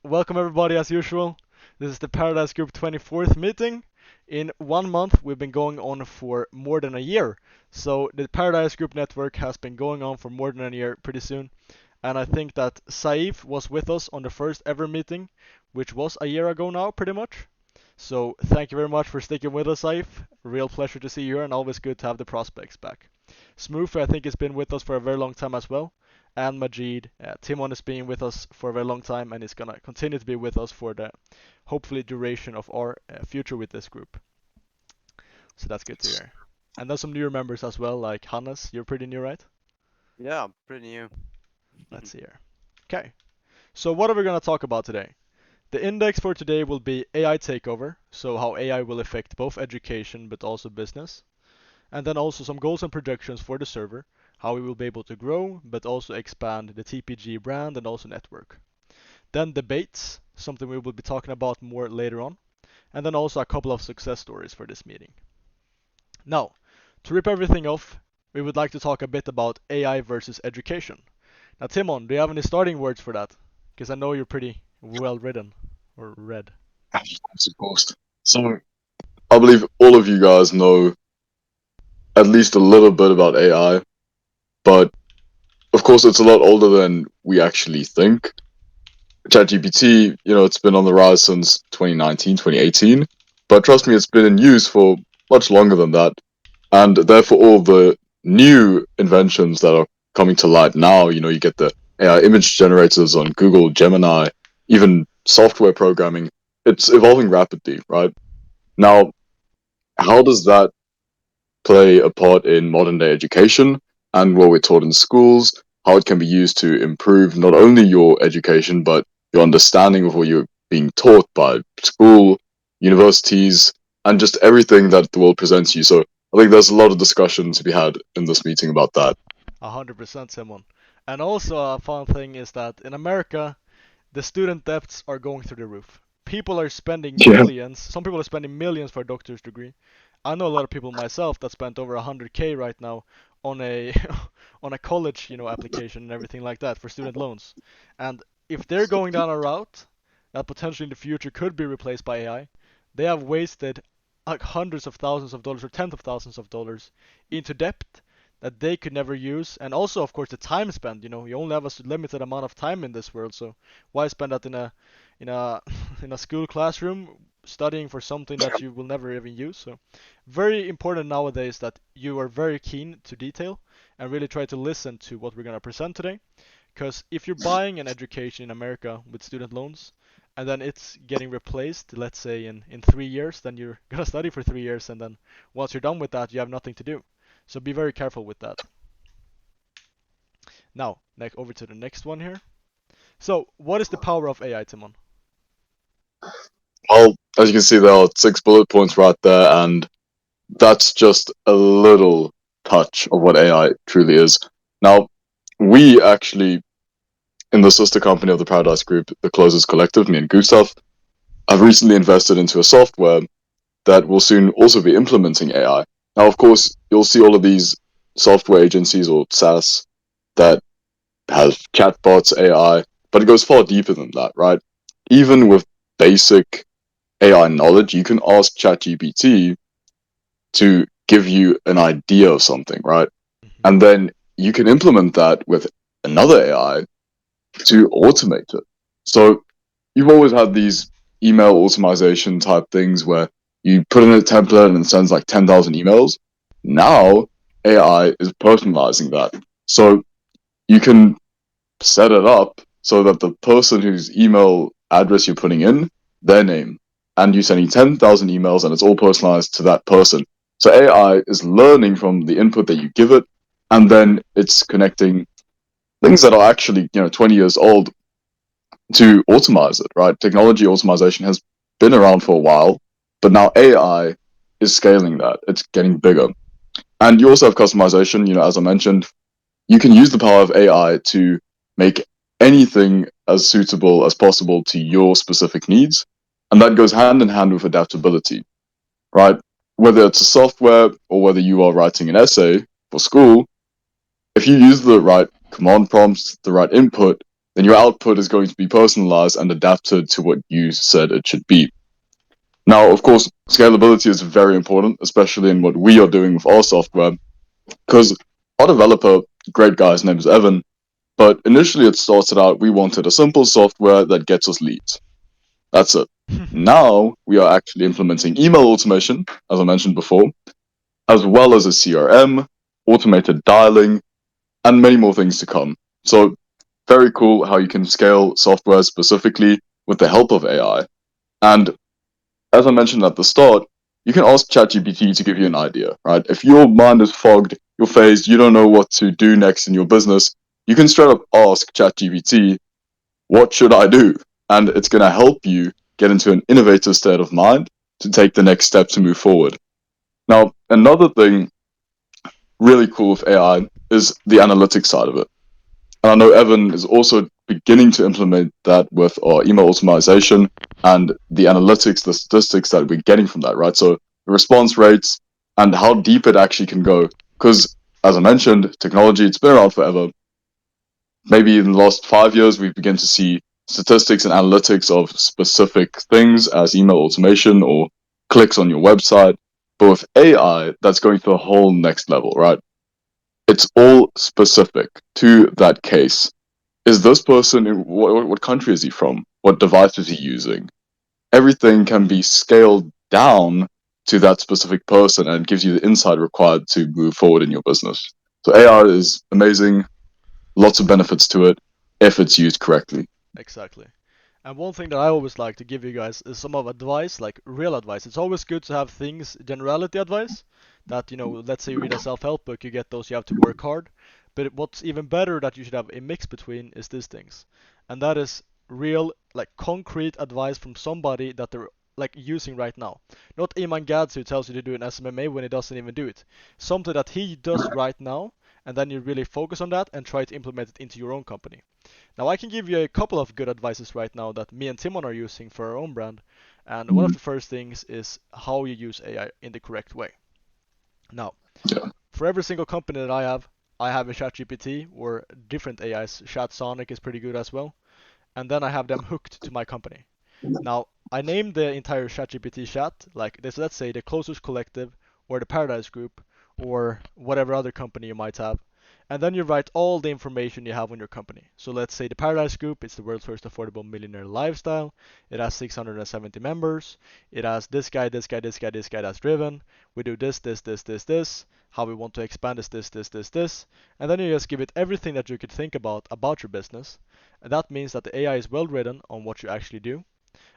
welcome everybody as usual. This is the Paradise Group 24th meeting. In 1 month, we've been going on for more than a year. So the Paradise Group network has been going on for more than a year pretty soon. And I think that Saif was with us on the first ever meeting, which was a year ago now, pretty much. So thank you very much for sticking with us, Saif. Real pleasure to see you here and always good to have the prospects back. Smooth, I think, has been with us for a very long time as well. And Majid, Timon has been with us for a very long time and is gonna continue to be with us for the hopefully duration of our future with this group. So that's good to hear. And there's some newer members as well, like Hannes. You're pretty new, right? Yeah, I'm pretty new. Let's see here. Okay. So what are we gonna talk about today? The index for today will be AI takeover, so how AI will affect both education but also business. And then also some goals and projections for the server, how we will be able to grow but also expand the TPG brand and also network. Then debates, something we will be talking about more later on. And then also a couple of success stories for this meeting. Now, to rip everything off, we would like to talk a bit about AI versus education. Now, Timon, do you have any starting words for that? Because I know you're pretty well written or read. Of course. So I believe all of you guys know at least a little bit about AI, but of course it's a lot older than we actually think. ChatGPT, it's been on the rise since 2019, 2018, but trust me, it's been in use for much longer than that. And therefore, all the new inventions that are coming to light now, you get the AI image generators on Google Gemini, even software programming, it's evolving rapidly, right? Now, how does that play a part in modern day education and what we're taught in schools, how it can be used to improve not only your education, but your understanding of what you're being taught by school, universities, and just everything that the world presents you. So I think there's a lot of discussion to be had in this meeting about that. 100%, Timon. And also a fun thing is that in America, the student debts are going through the roof. People are spending Yeah. millions. Some people are spending millions for a doctor's degree. I know a lot of people myself that spent over 100K right now on a on a college, application and everything like that for student loans. And if they're going down a route that potentially in the future could be replaced by AI, they have wasted like hundreds of thousands of dollars or tens of thousands of dollars into debt that they could never use, and also of course the time spent. You only have a limited amount of time in this world, so why spend that in a in a school classroom studying for something that you will never even use? So very important nowadays that you are very keen to detail and really try to listen to what we're going to present today, because if you're buying an education in America with student loans and then it's getting replaced, let's say in 3 years, then you're gonna study for 3 years, and then once you're done with that, you have nothing to do. So be very careful with that. Now, over to the next one here. So, what is the power of AI, Timon? Well, as you can see, there are 6 bullet points right there, and that's just a little touch of what AI truly is. Now, we actually, in the sister company of the Paradise Group, the Closers Collective, me and Gustav, have recently invested into a software that will soon also be implementing AI. Now, of course, you'll see all of these software agencies or SaaS that have chatbots, AI, but it goes far deeper than that, right? Even with basic AI knowledge, you can ask ChatGPT to give you an idea of something, right? Mm-hmm. And then you can implement that with another AI to automate it. So you've always had these email automation type things where you put in a template and it sends like 10,000 emails. Now AI is personalizing that. So you can set it up so that the person whose email address you're putting in, their name, and you sending 10,000 emails and it's all personalized to that person. So AI is learning from the input that you give it, and then it's connecting things that are actually 20 years old to automate it, right? Technology automation has been around for a while, but now AI is scaling that. It's getting bigger. And you also have customization, as I mentioned. You can use the power of AI to make anything as suitable as possible to your specific needs. And that goes hand in hand with adaptability, right? Whether it's a software or whether you are writing an essay for school, if you use the right command prompts, the right input, then your output is going to be personalized and adapted to what you said it should be. Now, of course, scalability is very important, especially in what we are doing with our software, because our developer, great guy, his name is Evan, but initially it started out, we wanted a simple software that gets us leads. That's it. Now we are actually implementing email automation, as I mentioned before, as well as a CRM, automated dialing, and many more things to come. So very cool how you can scale software specifically with the help of AI. And as I mentioned at the start, you can ask ChatGPT to give you an idea, right? If your mind is fogged, you're phased, you don't know what to do next in your business, you can straight up ask ChatGPT, what should I do? And it's going to help you get into an innovative state of mind to take the next step to move forward. Now, another thing really cool with AI is the analytics side of it. And I know Evan is also beginning to implement that with our email automation and the analytics, the statistics that we're getting from that, right? So the response rates and how deep it actually can go. Because as I mentioned, technology, it's been around forever. Maybe in the last 5 years, we begin to see statistics and analytics of specific things as email automation or clicks on your website. But with AI, that's going to a whole next level, right? It's all specific to that case. Is this person in what country is he from? What device is he using? Everything can be scaled down to that specific person and gives you the insight required to move forward in your business. So AI is amazing, lots of benefits to it if it's used correctly. Exactly. And one thing that I always like to give you guys is some of advice, like real advice. It's always good to have things, generality advice, that, let's say you read a self-help book, you get those, you have to work hard. But what's even better that you should have a mix between is these things. And that is real, like concrete advice from somebody that they're like using right now. Not Iman Gads who tells you to do an SMMA when he doesn't even do it. Something that he does right now, and then you really focus on that and try to implement it into your own company. Now I can give you a couple of good advices right now that me and Timon are using for our own brand. And one of the first things is how you use AI in the correct way. Now, Yeah. for every single company that I have a ChatGPT or different AIs. ChatSonic is pretty good as well. And then I have them hooked to my company. Now, I named the entire ChatGPT chat, like this, let's say the Closers Collective or the Paradise Group or whatever other company you might have. And then you write all the information you have on your company. So let's say the Paradise Group, it's the world's first affordable millionaire lifestyle. It has 670 members. It has this guy, this guy, this guy, this guy that's driven. We do this, this, this, this, this. How we want to expand is this, this, this, this. And then you just give it everything that you could think about your business. And that means that the AI is well written on what you actually do.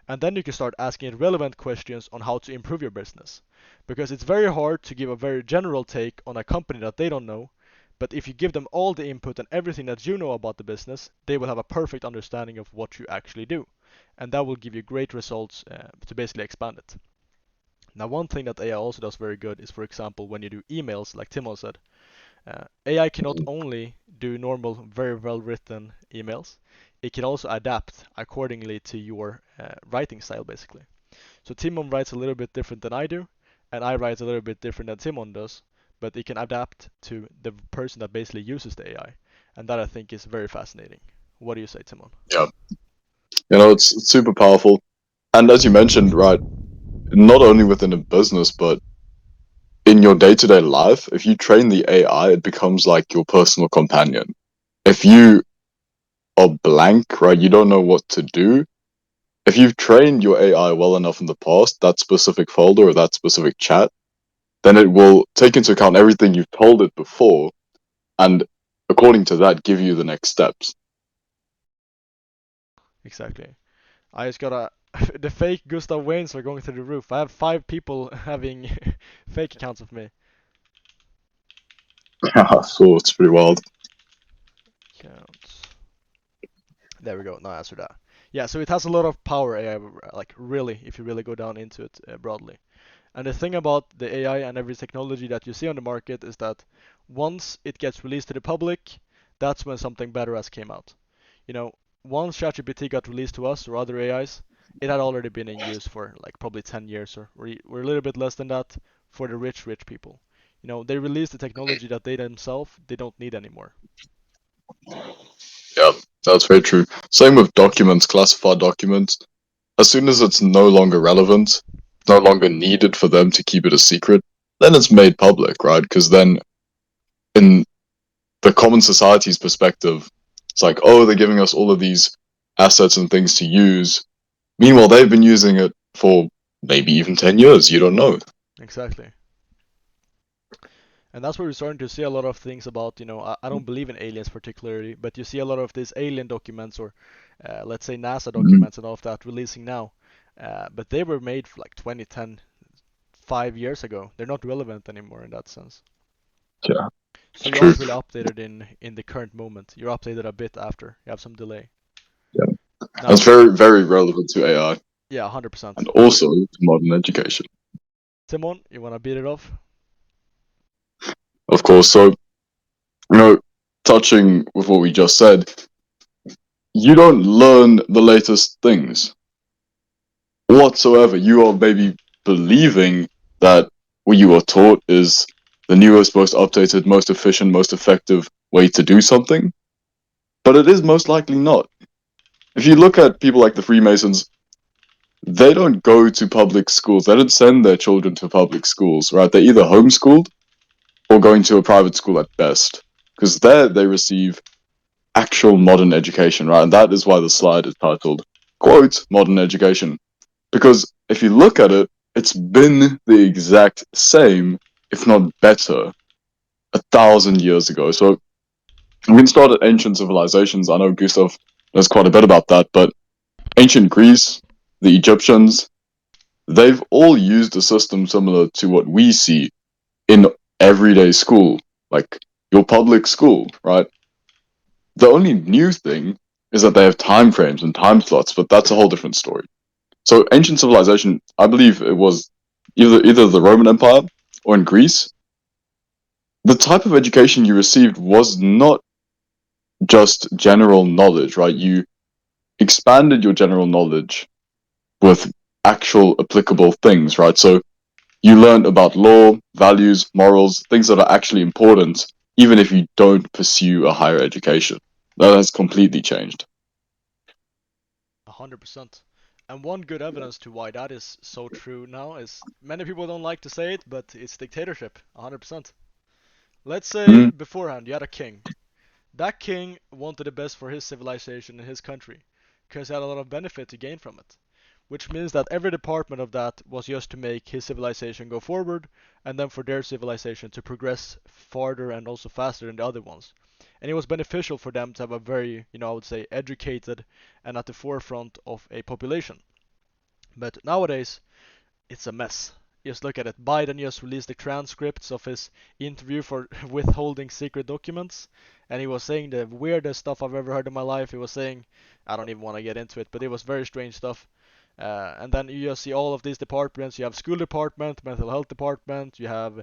And then you can start asking it relevant questions on how to improve your business. Because it's very hard to give a very general take on a company that they don't know, but if you give them all the input and everything that you know about the business, they will have a perfect understanding of what you actually do. And that will give you great results to basically expand it. Now, one thing that AI also does very good is, for example, when you do emails, like Timo said, AI cannot only do normal, very well written emails, it can also adapt accordingly to your writing style, basically. So Timon writes a little bit different than I do, and I write a little bit different than Timon does, but it can adapt to the person that basically uses the AI, and that I think is very fascinating. What do you say, Timon? Yeah. It's super powerful. And as you mentioned, right, not only within a business, but in your day to day life, if you train the AI, it becomes like your personal companion. If you are blank, right, you don't know what to do. If you've trained your AI well enough in the past, that specific folder or that specific chat, then it will take into account everything you've told it before and according to that give you the next steps. Exactly. I just gotta. The fake Gustav Waynes are going through the roof. I have 5 people having fake accounts of me. So it's pretty wild. Accounts. There we go. Now answer that. Yeah, so it has a lot of power AI, like really, if you really go down into it broadly. And the thing about the AI and every technology that you see on the market is that once it gets released to the public, that's when something better has came out. You know, once ChatGPT got released to us or other AIs, it had already been in use for like probably 10 years or we're a little bit less than that for the rich people. They released the technology that they themselves they don't need anymore. Yeah. That's very true. Same with documents, classified documents. As soon as it's no longer relevant, no longer needed for them to keep it a secret, then it's made public, right? Because then, in the common society's perspective, it's like, oh, they're giving us all of these assets and things to use. Meanwhile, they've been using it for maybe even 10 years. You don't know. Exactly. And that's where we're starting to see a lot of things about, I don't believe in aliens particularly, but you see a lot of these alien documents or let's say NASA documents and all of that releasing now. But they were made for like 2010, 5 years ago. They're not relevant anymore in that sense. Yeah. So you True. aren't really updated in the current moment. You're updated a bit after. You have some delay. Yeah. Now, That's very, very relevant to AI yeah, 100%. and also to modern education. Timon, you wanna beat it off? Of course. So, touching with what we just said, you don't learn the latest things whatsoever. You are maybe believing that what you are taught is the newest, most updated, most efficient, most effective way to do something, but it is most likely not. If you look at people like the Freemasons, they don't go to public schools. They don't send their children to public schools, right? They're either homeschooled or going to a private school at best, because there they receive actual modern education, right? And that is why the slide is titled, quote, modern education. Because if you look at it, it's been the exact same, if not better, 1,000 years ago. So we can start at ancient civilizations. I know Gustav knows quite a bit about that, but ancient Greece, the Egyptians, they've all used a system similar to what we see in everyday school, like your public school, right? The only new thing is that they have time frames and time slots, but that's a whole different story. So ancient civilization, I believe it was either the Roman Empire or in Greece. The type of education you received was not just general knowledge, right? You expanded your general knowledge with actual applicable things, right? So you learned about law, values, morals, things that are actually important, even if you don't pursue a higher education. That has completely changed. 100%. And one good evidence to why that is so true now is many people don't like to say it, but it's dictatorship. 100%. Let's say beforehand you had a king. That king wanted the best for his civilization and his country, because he had a lot of benefit to gain from it. Which means that every department of that was just to make his civilization go forward, and then for their civilization to progress farther and also faster than the other ones. And it was beneficial for them to have a very, I would say, educated and at the forefront of a population. But nowadays, it's a mess. Just look at it. Biden just released the transcripts of his interview for withholding secret documents, and he was saying the weirdest stuff I've ever heard in my life. He was saying, I don't even want to get into it, but it was very strange stuff. And then you just see all of these departments. You have school department, mental health department, you have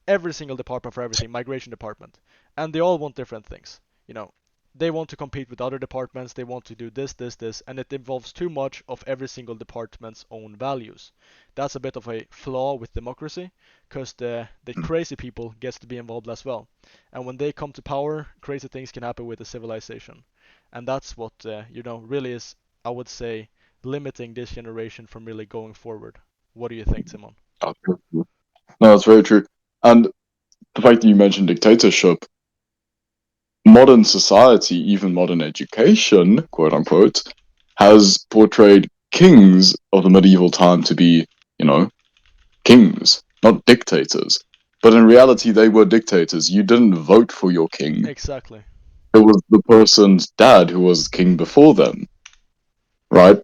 every single department for everything, migration department, and they all want different things. They want to compete with other departments. They want to do this, and it involves too much of every single department's own values. That's a bit of a flaw with democracy, because the crazy people gets to be involved as well. And when they come to power, crazy things can happen with the civilization, and that's what really is, I would say, limiting this generation from really going forward. What do you think, Simon? No, that's very true. And the fact that you mentioned dictatorship, modern society, even modern education, quote unquote, has portrayed kings of the medieval time to be, kings, not dictators. But in reality, they were dictators. You didn't vote for your king. Exactly. It was the person's dad who was king before them, right?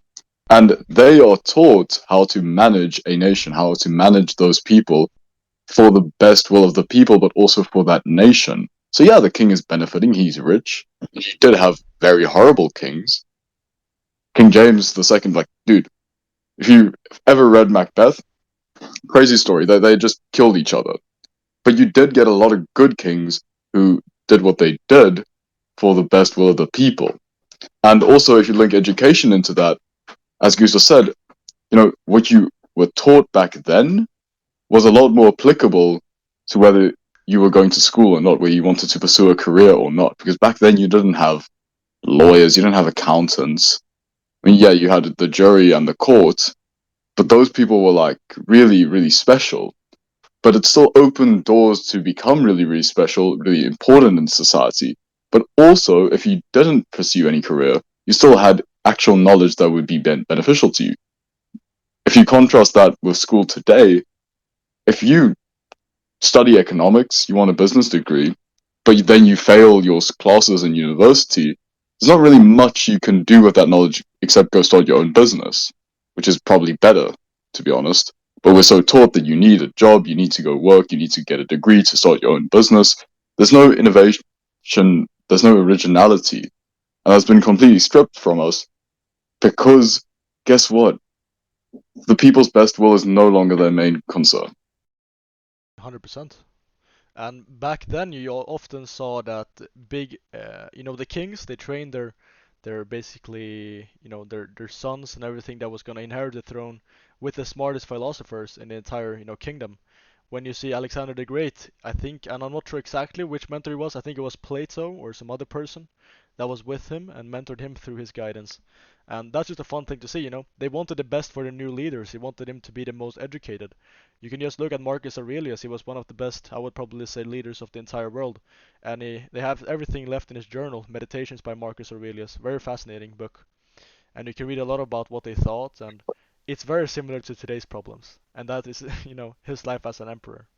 And they are taught how to manage a nation, how to manage those people for the best will of the people, but also for that nation. So yeah, the king is benefiting. He's rich. He did have very horrible kings. King James II, like, dude, if you ever read Macbeth, crazy story. They just killed each other. But you did get a lot of good kings who did what they did for the best will of the people. And also, if you link education into that, as Gustav said, what you were taught back then was a lot more applicable to whether you were going to school or not, whether you wanted to pursue a career or not. Because back then you didn't have lawyers, you didn't have accountants. I mean, yeah, you had the jury and the court, but those people were like really, really special. But it still opened doors to become really, really special, really important in society. But also, if you didn't pursue any career, you still had actual knowledge that would be beneficial to you. If you contrast that with school today, if you study economics, you want a business degree, but then you fail your classes in university, there's not really much you can do with that knowledge except go start your own business, which is probably better, to be honest. But we're so taught that you need a job, you need to go work, you need to get a degree to start your own business. There's no innovation, there's no originality, and that's been completely stripped from us because guess what? The people's best will is no longer their main concern. 100%. And back then, you often saw that big, the kings, they trained their basically, their sons and everything that was gonna inherit the throne with the smartest philosophers in the entire, kingdom. When you see Alexander the Great, I think, and I'm not sure exactly which mentor he was. I think it was Plato or some other person that was with him and mentored him through his guidance. And that's just a fun thing to see, They wanted the best for their new leaders. They wanted him to be the most educated. You can just look at Marcus Aurelius. He was one of the best, I would probably say, leaders of the entire world. And they have everything left in his journal, Meditations by Marcus Aurelius. Very fascinating book. And you can read a lot about what they thought, and it's very similar to today's problems. And that is, his life as an emperor.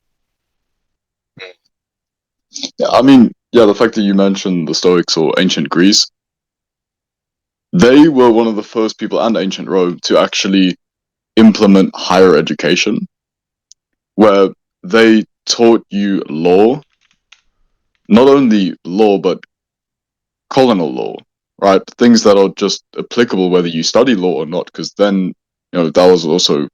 Yeah, I mean, yeah, the fact that you mentioned the Stoics or ancient Greece, they were one of the first people, and ancient Rome, to actually implement higher education, where they taught you law, not only law, but colonial law, right? Things that are just applicable whether you study law or not, because then, that was also,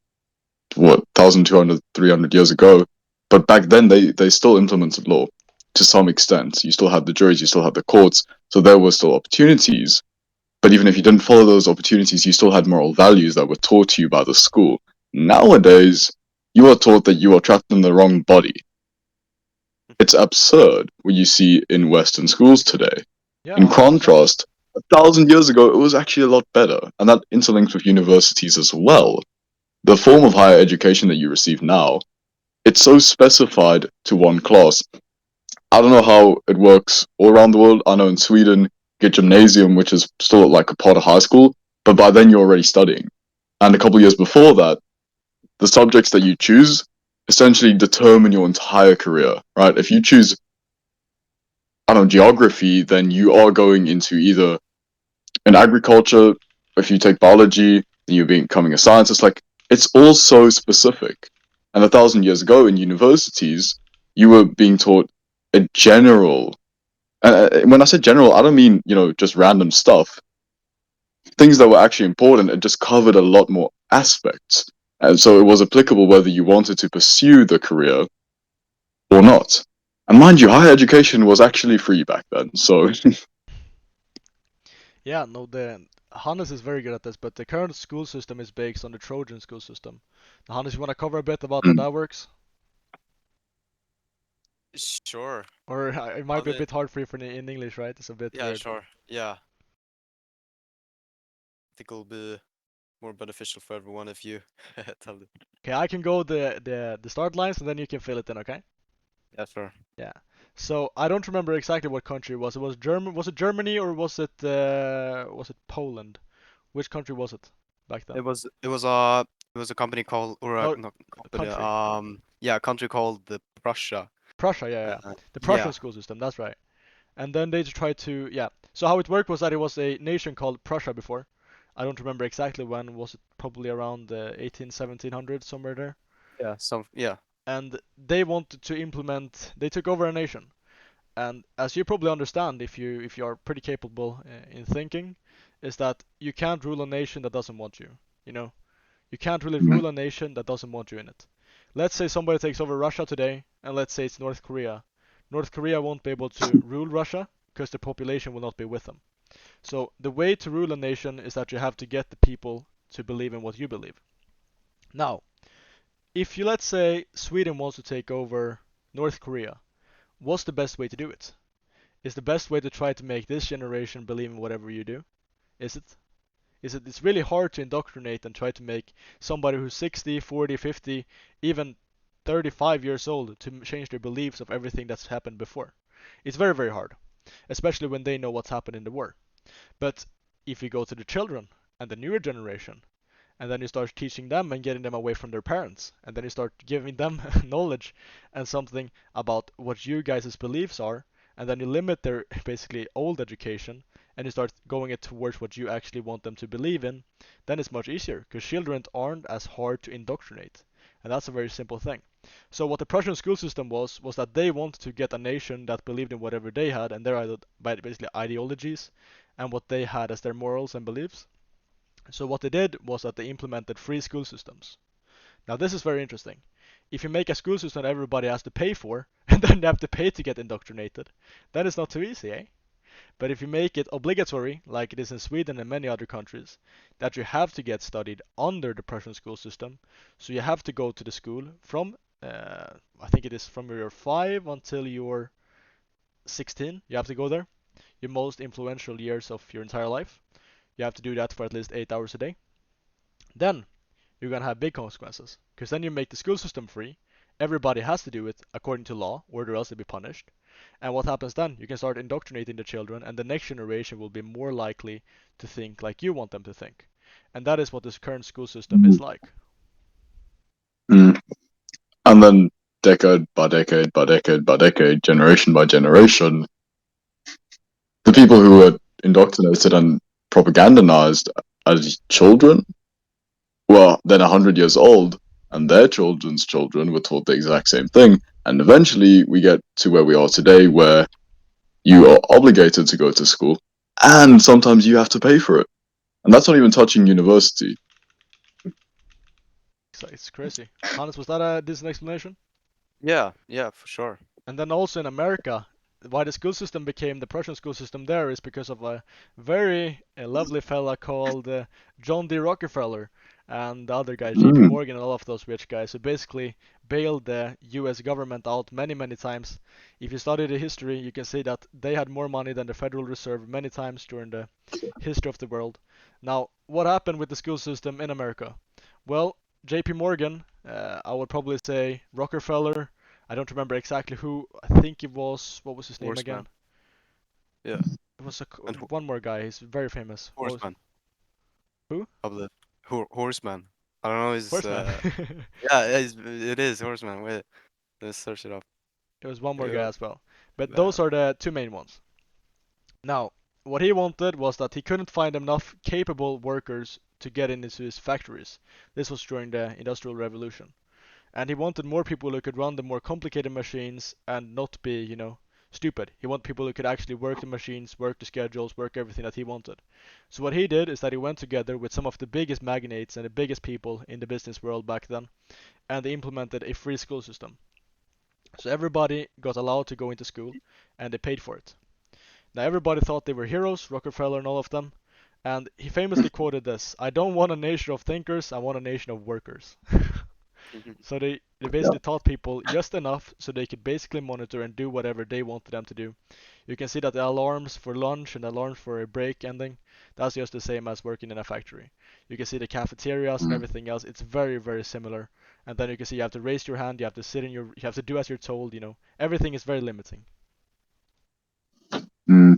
what, 1,200, 300 years ago. But back then, they still implemented law to some extent. You still had the juries, you still had the courts, so there were still opportunities. But even if you didn't follow those opportunities, you still had moral values that were taught to you by the school. Nowadays, you are taught that you are trapped in the wrong body. It's absurd what you see in Western schools today. Yeah, In 100%. contrast, 1,000 years ago, it was actually a lot better, and that interlinks with universities as well. The form of higher education that you receive now, it's so specified to one class. I don't know how it works all around the world. I know in Sweden, you get gymnasium, which is still like a part of high school, but by then you're already studying. And a couple of years before that, the subjects that you choose essentially determine your entire career, right? If you choose, I don't know, geography, then you are going into either in agriculture. If you take biology, then you're becoming a scientist. Like, it's all so specific. And 1,000 years ago in universities, you were being taught a general. When I say general, I don't mean just random stuff. Things that were actually important. It just covered a lot more aspects, and so it was applicable whether you wanted to pursue the career or not. And mind you, higher education was actually free back then. So Yeah, no, the Hannes is very good at this, but the current school system is based on the Trojan school system. Now, Hannes, you want to cover a bit about how that works? Sure. Or it might Well, be a bit hard for you in English, right? It's a bit yeah, weird. sure. Yeah. I think it'll be more beneficial for everyone if you tell it. Okay, I can go the start lines and then you can fill it in, okay? Yeah, sure. Yeah. So I don't remember exactly what country it was. It was German. Was it Germany or was it Poland? Which country was it back then? It was a company called, or Oh, not company, country. yeah, a country called the Prussia. Prussia, yeah, yeah. The Yeah. Prussian school system, that's right. And then they tried to, yeah. So how it worked was that it was a nation called Prussia before. I don't remember exactly when. Was it probably around 18, 1700, somewhere there? Yeah. And they wanted to implement. They took over a nation. And as you probably understand, if you are pretty capable in thinking, is that you can't rule a nation that doesn't want you. You know, you can't really rule a nation that doesn't want you in it. Let's say somebody takes over Russia today, and let's say it's North Korea. North Korea won't be able to rule Russia because the population will not be with them. So the way to rule a nation is that you have to get the people to believe in what you believe. Now, if you, let's say, Sweden wants to take over North Korea, what's the best way to do it? is the best way to try to make this generation believe in whatever you do? Is it? It's really hard to indoctrinate and try to make somebody who's 60, 40, 50, even 35 years old to change their beliefs of everything that's happened before. It's very, very hard, especially when they know what's happened in the war. But if you go to the children and the newer generation, and then you start teaching them and getting them away from their parents, and then you start giving them knowledge and something about what you guys' beliefs are, and then you limit their basically old education, and you start going it towards what you actually want them to believe in, then it's much easier, because children aren't as hard to indoctrinate. And that's a very simple thing. So what the Prussian school system was that they wanted to get a nation that believed in whatever they had, and their basically ideologies, and what they had as their morals and beliefs. So what they did was that they implemented free school systems. Now this is very interesting. If you make a school system that everybody has to pay for, and then they have to pay to get indoctrinated, then it's not too easy, eh? But if you make it obligatory, like it is in Sweden and many other countries, that you have to get studied under the Prussian school system, so you have to go to the school from, I think it is from your 5 until you're 16, you have to go there, your most influential years of your entire life. You have to do that for at least 8 hours a day. Then you're gonna have big consequences, because then you make the school system free. Everybody has to do it according to law, or else they'll be punished. And what happens then? You can start indoctrinating the children, and the next generation will be more likely to think like you want them to think. And that is what this current school system is like. Mm. And then decade by decade by decade by decade, generation by generation, the people who were indoctrinated and propagandized as children were then 100 years old, and their children's children were taught the exact same thing. And eventually we get to where we are today, where you are obligated to go to school, and sometimes you have to pay for it. And that's not even touching university. So it's crazy. Hannes, was that a decent explanation? Yeah, for sure. And then also in America, why the school system became the Prussian school system there is because of a very lovely fella called John D. Rockefeller and the other guy, J.P. Morgan, and all of those rich guys who basically bailed the US government out many, many times. If you study the history, you can see that they had more money than the Federal Reserve many times during the history of the world. Now, what happened with the school system in America? Well, J.P. Morgan, I would probably say Rockefeller, I don't remember exactly who. I think it was, what was his name again? Yeah. It was And one more guy. He's very famous. Horseman. Who? I believe. Horseman. I don't know his. Horseman. Yeah, it is Horseman. Wait, let's search it up. It was one more guy Yeah. as well. But Yeah. those are the two main ones. Now, what he wanted was that he couldn't find enough capable workers to get into his factories. This was during the Industrial Revolution. And he wanted more people who could run the more complicated machines and not be, stupid. He wanted people who could actually work the machines, work the schedules, work everything that he wanted. So what he did is that he went together with some of the biggest magnates and the biggest people in the business world back then, and they implemented a free school system. So everybody got allowed to go into school, and they paid for it. Now everybody thought they were heroes, Rockefeller and all of them, and he famously quoted this: "I don't want a nation of thinkers, I want a nation of workers." So they basically taught people just enough so they could basically monitor and do whatever they wanted them to do. You can see that the alarms for lunch and alarms for a break ending, that's just the same as working in a factory. You can see the cafeterias and everything else, it's very, very similar. And then you can see you have to raise your hand, you have to sit in you have to do as you're told, everything is very limiting. Mm.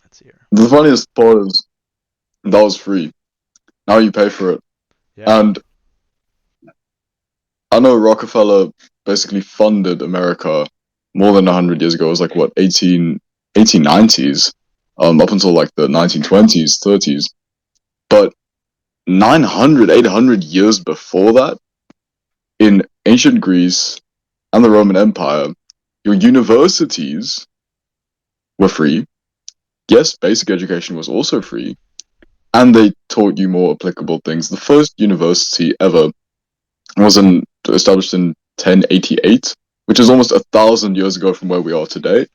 Let's see here. The funniest part is that was free. Now you pay for it. Yeah. And I know Rockefeller basically funded America more than 100 years ago. It was like, what, 1890s, up until like the 1920s, 30s. But 900, 800 years before that, in ancient Greece and the Roman Empire, your universities were free. Yes, basic education was also free. And they taught you more applicable things. The first university ever was established in 1088, which is almost 1,000 years ago from where we are today.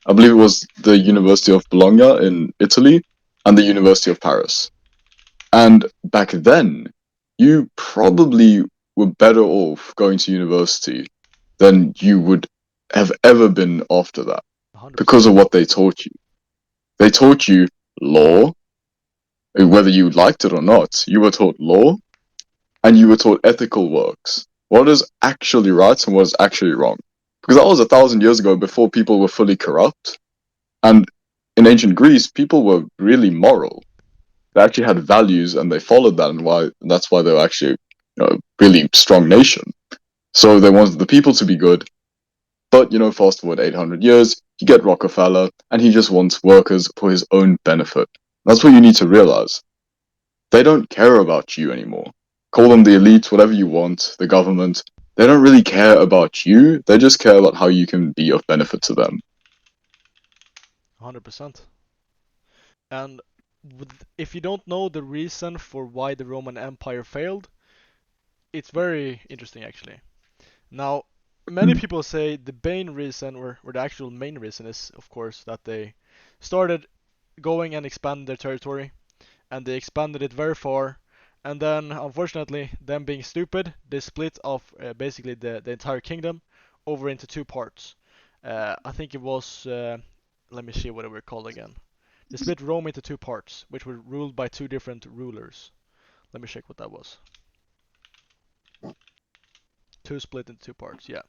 I believe it was the University of Bologna in Italy and the University of Paris. And back then, you probably were better off going to university than you would have ever been after that. 100%. because of what they taught you. They taught you law, whether you liked it or not. You were taught law, and you were taught ethical works. What is actually right and what is actually wrong? Because that was 1,000 years ago, before people were fully corrupt. And in ancient Greece, people were really moral. They actually had values, and they followed that, and that's why they were actually, a really strong nation. So they wanted the people to be good. But, fast forward 800 years, you get Rockefeller, and he just wants workers for his own benefit. That's what you need to realize. They don't care about you anymore. Call them the elite, whatever you want, the government. They don't really care about you. They just care about how you can be of benefit to them. 100%. And if you don't know the reason for why the Roman Empire failed, it's very interesting actually. Now, many people say the main reason, or the actual main reason, is of course that they started going and expanding their territory, and they expanded it very far, and then unfortunately, them being stupid, they split off basically the entire kingdom over into two parts. I think it was, let me see what they were called again. They split Rome into two parts, which were ruled by two different rulers. Let me check what that was. Two split into two parts, yeah.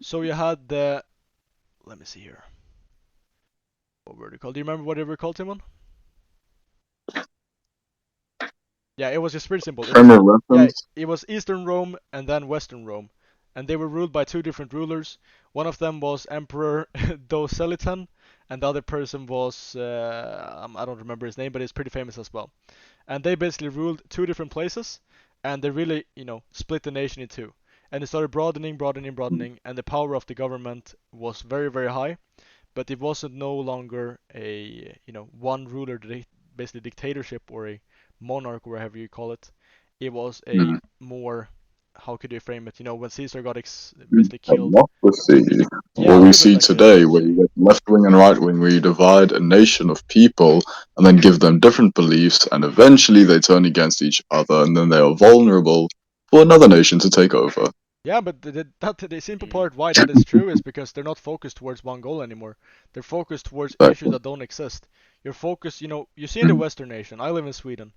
So you had the, let me see here. What were they called? Do you remember what they were called, Timon? Yeah, it was just pretty simple. Frame of reference? It was Eastern Rome and then Western Rome, and they were ruled by two different rulers. One of them was Emperor Docelitan, and the other person was I don't remember his name, but he's pretty famous as well. And they basically ruled two different places, and they really, split the nation in two. And it started broadening, and the power of the government was very, very high, but it wasn't no longer a, one ruler, basically dictatorship or a monarch, or whatever you call it. It was a more, how could you frame it? When Caesar got basically killed. Democracy. Yeah, a What we little bit see like a today, where democracy. you get left wing and right wing, where you divide a nation of people and then give them different beliefs, and eventually they turn against each other, and then they are vulnerable for another nation to take over. Yeah, but the simple part why that is true is because they're not focused towards one goal anymore. They're focused towards issues Exactly. that don't exist. You're focused, you see in the Western nation. I live in Sweden.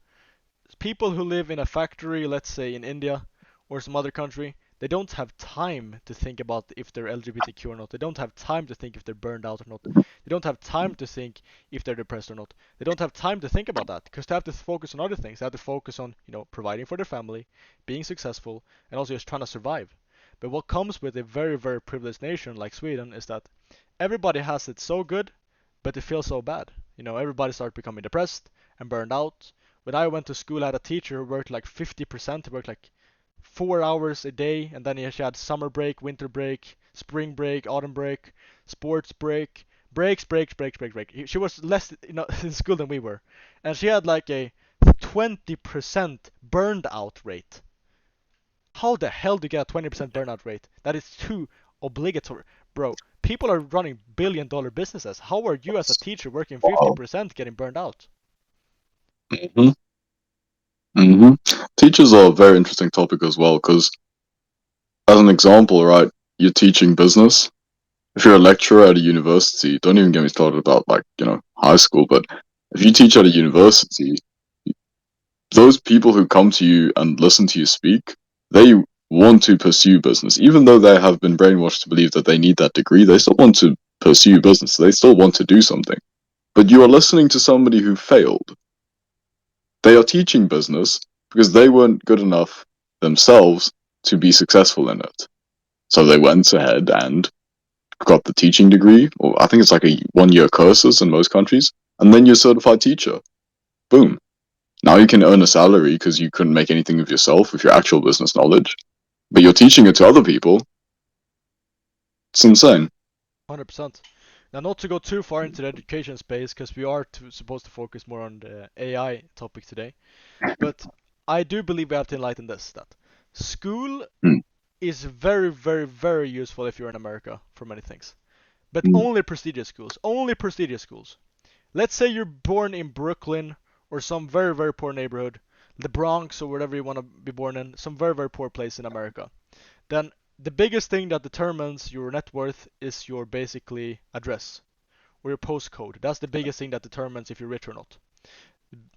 People who live in a factory, let's say in India or some other country, they don't have time to think about if they're LGBTQ or not. They don't have time to think if they're burned out or not. They don't have time to think if they're depressed or not. They don't have time to think about that because they have to focus on other things. They have to focus on, providing for their family, being successful, and also just trying to survive. But what comes with a very, very privileged nation like Sweden is that everybody has it so good, but they feel so bad. Everybody starts becoming depressed and burned out. When I went to school, I had a teacher who worked like 50%, worked like 4 hours a day, and then she had summer break, winter break, spring break, autumn break, sports break, break. She was less, in school than we were, and she had like a 20% burned out rate. How the hell do you get a 20% burnout rate? That is too obligatory, bro. People are running billion-dollar businesses. How are you as a teacher working Wow. 50% getting burned out? hmm hmm Teachers are a very interesting topic as well, because as an example, right, you're teaching business. If you're a lecturer at a university, don't even get me started about high school, but if you teach at a university, those people who come to you and listen to you speak, they want to pursue business. Even though they have been brainwashed to believe that they need that degree, they still want to pursue business. They still want to do something. But you are listening to somebody who failed. They are teaching business because they weren't good enough themselves to be successful in it. So they went ahead and got the teaching degree, or I think it's like a 1 year courses in most countries, and then you're a certified teacher. Boom. Now you can earn a salary because you couldn't make anything of yourself with your actual business knowledge, but you're teaching it to other people. It's insane. 100%. Now, not to go too far into the education space, because we are supposed to focus more on the AI topic today, but I do believe we have to enlighten this, that school Mm, is very, very, very useful if you're in America for many things. But mm, only prestigious schools. Only prestigious schools. Let's say you're born in Brooklyn or some very, very poor neighborhood, the Bronx or whatever you want to be born in, some very, very poor place in America. Then the biggest thing that determines your net worth is your basically address. or your postcode. That's the biggest thing that determines if you're rich or not.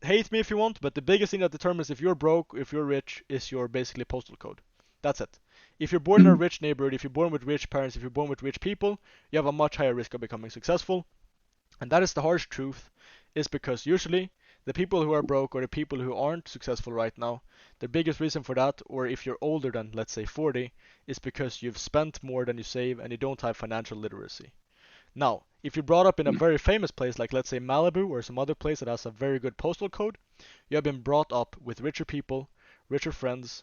Hate me if you want, but the biggest thing that determines if you're broke, if you're rich, is your basically postal code. That's it. If you're born in a rich neighborhood, if you're born with rich parents, if you're born with rich people, you have a much higher risk of becoming successful. And that is the harsh truth, is because usually the people who are broke or the people who aren't successful right now, the biggest reason for that, or if you're older than let's say 40, is because you've spent more than you save and you don't have financial literacy. Now, if you're brought up in a very famous place like let's say Malibu or some other place that has a very good postal code, you have been brought up with richer people, richer friends'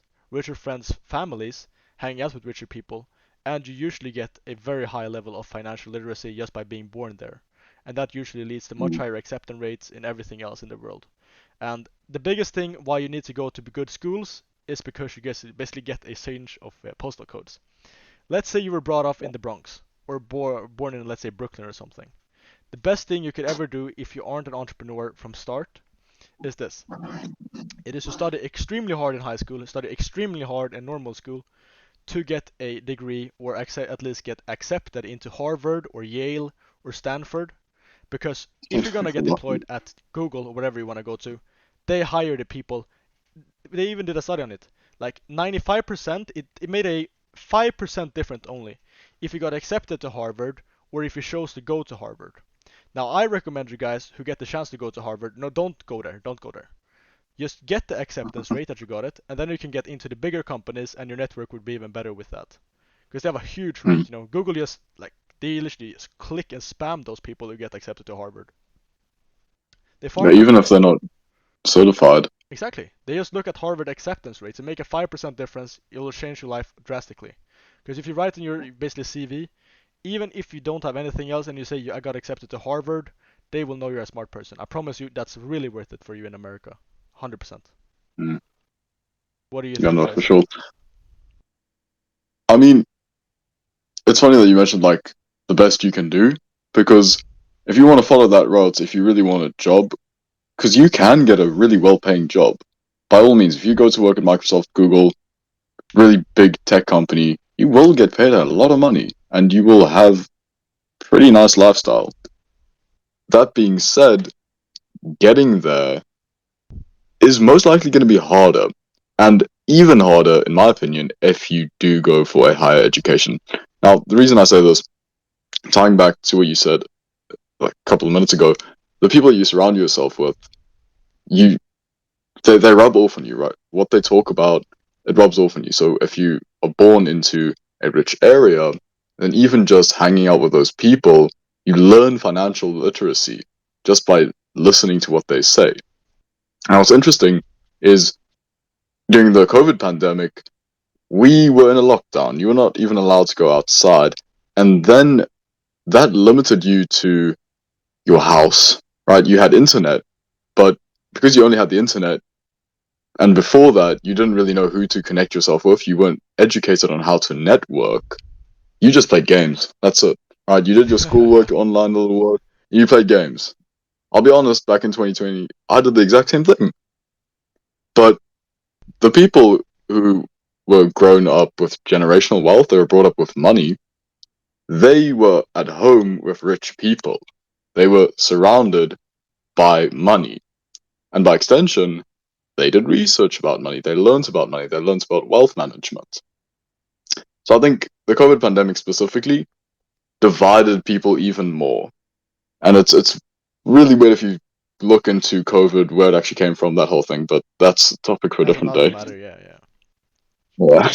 families, hanging out with richer people, and you usually get a very high level of financial literacy just by being born there. And that usually leads to much higher acceptance rates in everything else in the world. And the biggest thing why you need to go to good schools is because you basically get a range of postal codes. Let's say you were brought up in the Bronx or born in let's say Brooklyn or something. The best thing you could ever do if you aren't an entrepreneur from start is this. It is to study extremely hard in high school, study extremely hard in normal school to get a degree or at least get accepted into Harvard or Yale or Stanford. Because if you're gonna get employed at Google or whatever you wanna go to, they hire the people. They even did a study on it. Like 95%, it made a 5% difference only if you got accepted to Harvard or if you chose to go to Harvard. Now I recommend you guys who get the chance to go to Harvard, no, don't go there, don't go there. Just get the acceptance rate that you got it, and then you can get into the bigger companies, and your network would be even better with that. Because they have a huge rate, Google just like they literally just click and spam those people who get accepted to Harvard. They Yeah, even if they're not certified. Exactly. They just look at Harvard acceptance rates and make a 5% difference, it will change your life drastically. Because if you write in your basically CV, even if you don't have anything else and you say I got accepted to Harvard, they will know you're a smart person. I promise you that's really worth it for you in America. 100%. Mm. What do you Yeah, think, no, guys? for sure. I mean, it's funny that you mentioned like the best you can do, because if you want to follow that route, if you really want a job, because you can get a really well-paying job. By all means, if you go to work at Microsoft, Google, really big tech company, you will get paid a lot of money and you will have pretty nice lifestyle. That being said, getting there is most likely going to be harder, and even harder, in my opinion, if you do go for a higher education. Now, the reason I say this, tying back to what you said like a couple of minutes ago, the people you surround yourself with, you they rub off on you, right? What they talk about, it rubs off on you. So if you are born into a rich area, then even just hanging out with those people, you learn financial literacy just by listening to what they say. And what's interesting is during the COVID pandemic, we were in a lockdown. You were not even allowed to go outside. And then that limited you to your house, right? You had internet, but because you only had the internet, and before that, you didn't really know who to connect yourself with. You weren't educated on how to network. You just played games. That's it. Right? You did your schoolwork, online little work. You played games. I'll be honest, back in 2020, I did the exact same thing. But the people who were grown up with generational wealth, they were brought up with money, they were at home with rich people. They were surrounded by money. And by extension, they did research about money. They learned about money. They learned about wealth management. So I think the COVID pandemic specifically divided people even more. And it's really weird if you look into COVID, where it actually came from, that whole thing. But that's a topic for a That's different another day. matter, yeah. Yeah.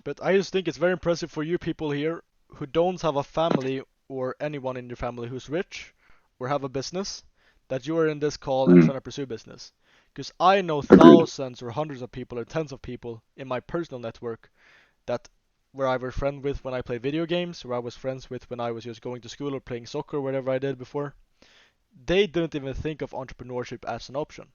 But I just think it's very impressive for you people here who don't have a family or anyone in your family who's rich or have a business, that you are in this call and Mm, trying to pursue business. Because I know agreed. thousands or hundreds of people or tens of people in my personal network that where I was friends with when I played video games, where I was friends with when I was just going to school or playing soccer or whatever I did before, they didn't even think of entrepreneurship as an option.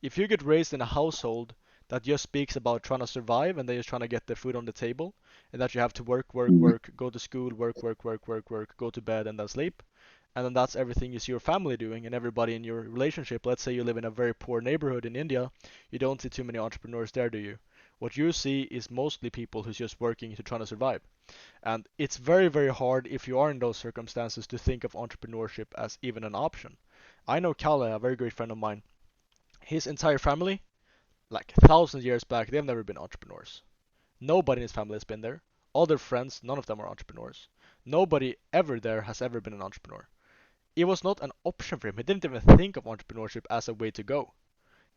If you get raised in a household that just speaks about trying to survive and they're just trying to get the food on the table, and that you have to work, Mm, go to school, work, go to bed, and then sleep, and then that's everything you see your family doing and everybody in your relationship. Let's say you live in a very poor neighborhood in India, you don't see too many entrepreneurs there, do you? What you see is mostly people who's just working to try to survive. And it's very, very hard if you are in those circumstances to think of entrepreneurship as even an option. I know Kalle, a very great friend of mine. His entire family, like 1,000 years back, they've never been entrepreneurs. Nobody in his family has been there. All their friends, none of them are entrepreneurs. Nobody ever there has ever been an entrepreneur. It was not an option for him. He didn't even think of entrepreneurship as a way to go.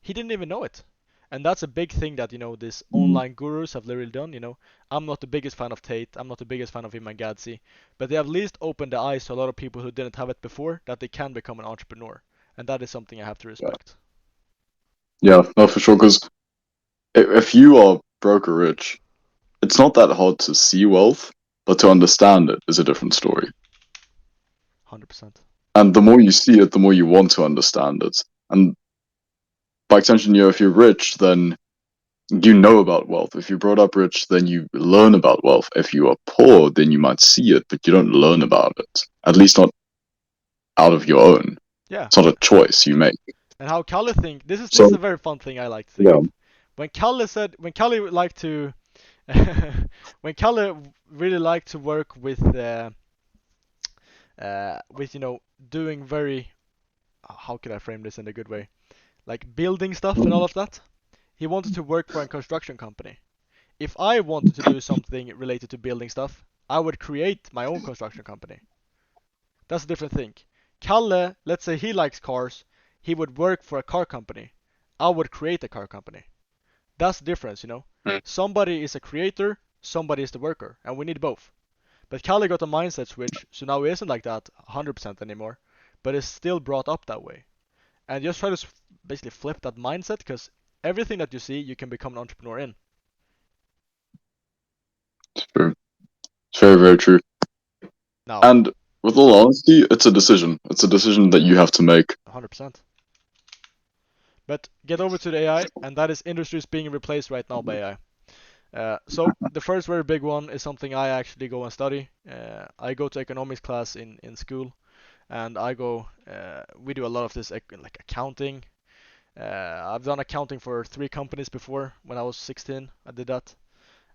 He didn't even know it. And that's a big thing that, these online gurus have literally done. I'm not the biggest fan of Tate. I'm not the biggest fan of Iman Gadzi. But they have at least opened the eyes to a lot of people who didn't have it before that they can become an entrepreneur. And that is something I have to respect. Yeah, no, for sure. Because if you are broke or rich, it's not that hard to see wealth, but to understand it is a different story. 100%. And the more you see it, the more you want to understand it. And by extension, if you're rich, then you know about wealth. If you're brought up rich, then you learn about wealth. If you are poor, then you might see it, but you don't learn about it. At least not out of your own. Yeah. It's not a choice you make. And how Kalle think, this is So- a very fun thing I like to think Yeah. of. When Kalle liked to, when Kalle really liked to work with doing very, how can I frame this in a good way? Like building stuff and all of that. He wanted to work for a construction company. If I wanted to do something related to building stuff, I would create my own construction company. That's a different thing. Kalle, let's say he likes cars, he would work for a car company. I would create a car company. That's the difference. Somebody is a creator, somebody is the worker, and we need both. But Kalle got a mindset switch, so now he isn't like that 100% anymore, but is still brought up that way. And just try to basically flip that mindset, because everything that you see, you can become an entrepreneur in. It's true. It's very, very true. Now, And with all honesty, it's a decision. It's a decision that you have to make. 100%. But get over to the AI, and that is industries being replaced right now by AI. So the first very big one is something I actually go and study. I go to economics class in school, and we do a lot of this like accounting. I've done accounting for 3 companies before. When I was 16, I did that,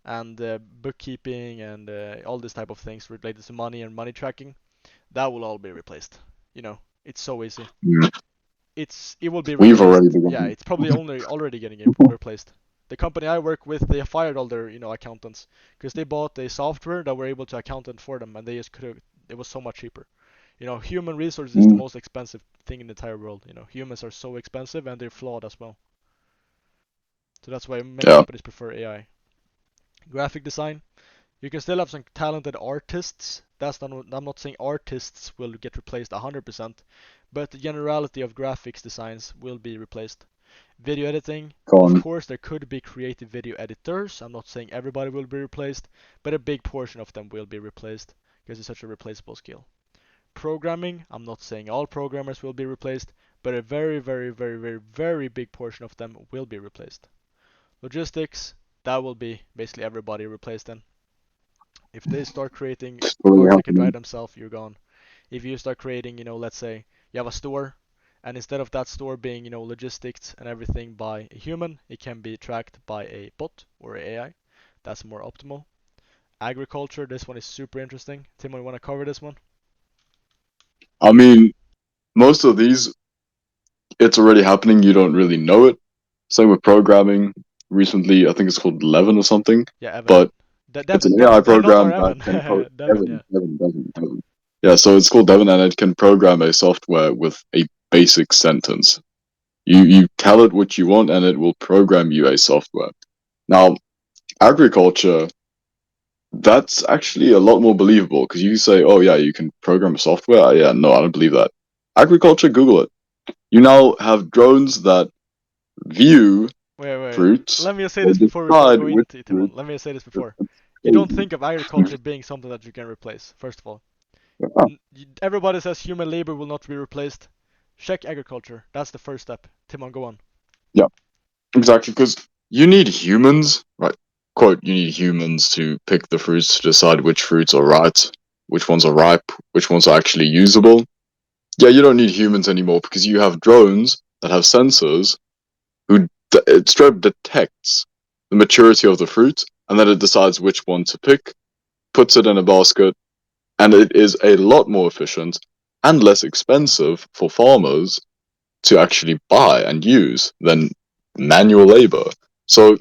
and bookkeeping and all this type of things related to money and money tracking. That will all be replaced. It's so easy. Yeah. It will be We've replaced. already begun. Yeah, it's probably already getting replaced. The company I work with, they fired all their accountants because they bought a software that were able to accountant for them, and they just could. It was so much cheaper. Human resources is the most expensive thing in the entire world. Humans are so expensive and they're flawed as well. So that's why many companies prefer AI. Graphic design, you can still have some talented artists. I'm not saying artists will get replaced 100%, but the generality of graphics designs will be replaced. Video editing, of course, there could be creative video editors. I'm not saying everybody will be replaced, but a big portion of them will be replaced because it's such a replaceable skill. Programming, I'm not saying all programmers will be replaced, but a very, very, very, very, very big portion of them will be replaced. Logistics, that will be basically everybody replaced then. If they start creating cars that can drive themselves, you're gone. If you start creating, let's say you have a store, and instead of that store being, logistics and everything by a human, it can be tracked by a bot or AI. That's more optimal. Agriculture, this one is super interesting. Timo, you want to cover this one? I mean, most of these, it's already happening. You don't really know it. Same with programming. Recently, I think it's called Levin or something. Yeah, Evan. But it's an AI program that can Devin. Yeah, so it's called Devin, and it can program a software with a basic sentence. You tell it what you want, and it will program you a software. Now, agriculture, that's actually a lot more believable because you say, "Oh yeah, you can program a software." Yeah, no, I don't believe that. Agriculture, Google it. You now have drones that view fruits. Let me say this before we go into it. Let me say this before. You don't think of agriculture being something that you can replace, first of all. Everybody says human labor will not be replaced. Check agriculture. That's the first step. Timon, go on. Yeah, exactly, because you need humans, right? Quote, you need humans to pick the fruits to decide which fruits are right, which ones are ripe, which ones are actually usable. Yeah, you don't need humans anymore because you have drones that have sensors who it straight up detects the maturity of the fruit, and then it decides which one to pick, puts it in a basket, and it is a lot more efficient and less expensive for farmers to actually buy and use than manual labor. So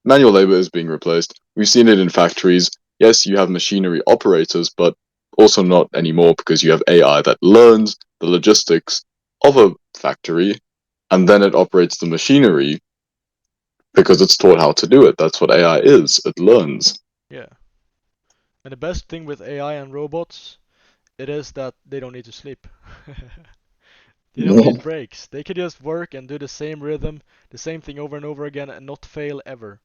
manual labor is being replaced. We've seen it in factories. Yes, you have machinery operators, but also not anymore because you have AI that learns the logistics of a factory and then it operates the machinery because it's taught how to do it. That's what AI is. It learns. Yeah. And the best thing with AI and robots, it is that they don't need to sleep. They don't need breaks. They can just work and do the same rhythm, the same thing over and over again and not fail ever.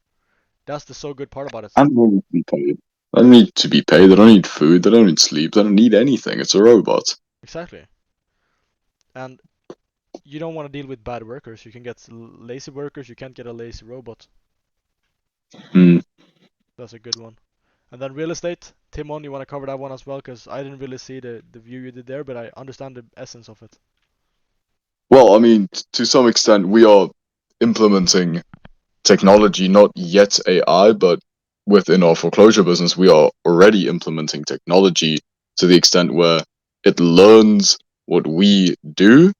That's the so good part about it. And they don't need to be paid. They don't need to be paid. They don't need food. They don't need sleep. They don't need anything. It's a robot. Exactly. And you don't want to deal with bad workers. You can get lazy workers, you can't get a lazy robot. Hmm. That's a good one. And then real estate, Timon, you want to cover that one as well? Because I didn't really see the view you did there, but I understand the essence of it. Well, I mean, to some extent, we are implementing technology, not yet AI, but within our foreclosure business, we are already implementing technology to the extent where it learns what we do,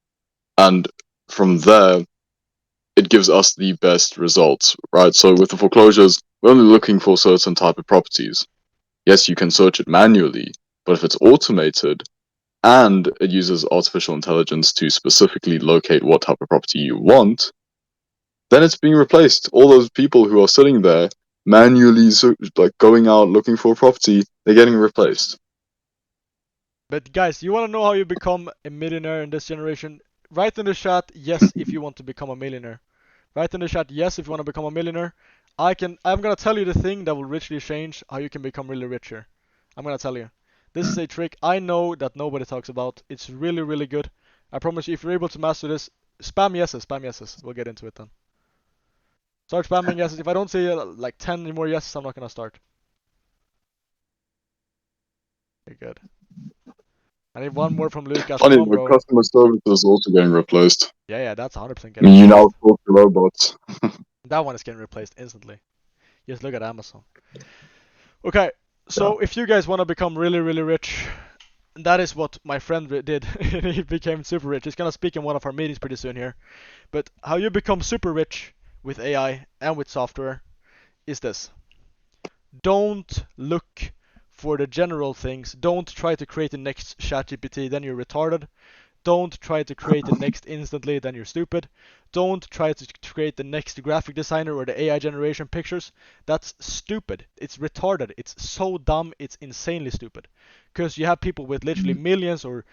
and from there, it gives us the best results, right? So with the foreclosures, we're only looking for certain type of properties. Yes, you can search it manually, but if it's automated and it uses artificial intelligence to specifically locate what type of property you want, then it's being replaced. All those people who are sitting there manually, like going out looking for a property, they're getting replaced. But guys, you want to know how you become a millionaire in this generation? Write in the chat yes if you want to become a millionaire. Write in the chat yes if you want to become a millionaire. I'm gonna tell you the thing that will literally change how you can become really richer. I'm gonna tell you. This is a trick I know that nobody talks about. It's really, really good. I promise you, if you're able to master this, spam yeses, spam yeses. We'll get into it then. Start spamming yeses. If I don't see like 10 more yeses, I'm not gonna start. Okay, good. I need one more from Lucas. Funny, Come on, the bro. customer service is also getting replaced. Yeah, that's 100% I getting mean, you now replaced. talk to robots. That one is getting replaced instantly. Just look at Amazon. Okay, Yeah. so if you guys want to become really, really rich, that is what my friend did. He became super rich. He's gonna speak in one of our meetings pretty soon here. But how you become super rich with AI and with software is this. Don't look for the general things. Don't try to create the next ChatGPT, then you're retarded. Don't try to create the next instantly, then you're stupid. Don't try to create the next graphic designer or the AI generation pictures. That's stupid. It's retarded. It's so dumb, it's insanely stupid. Because you have people with literally millions or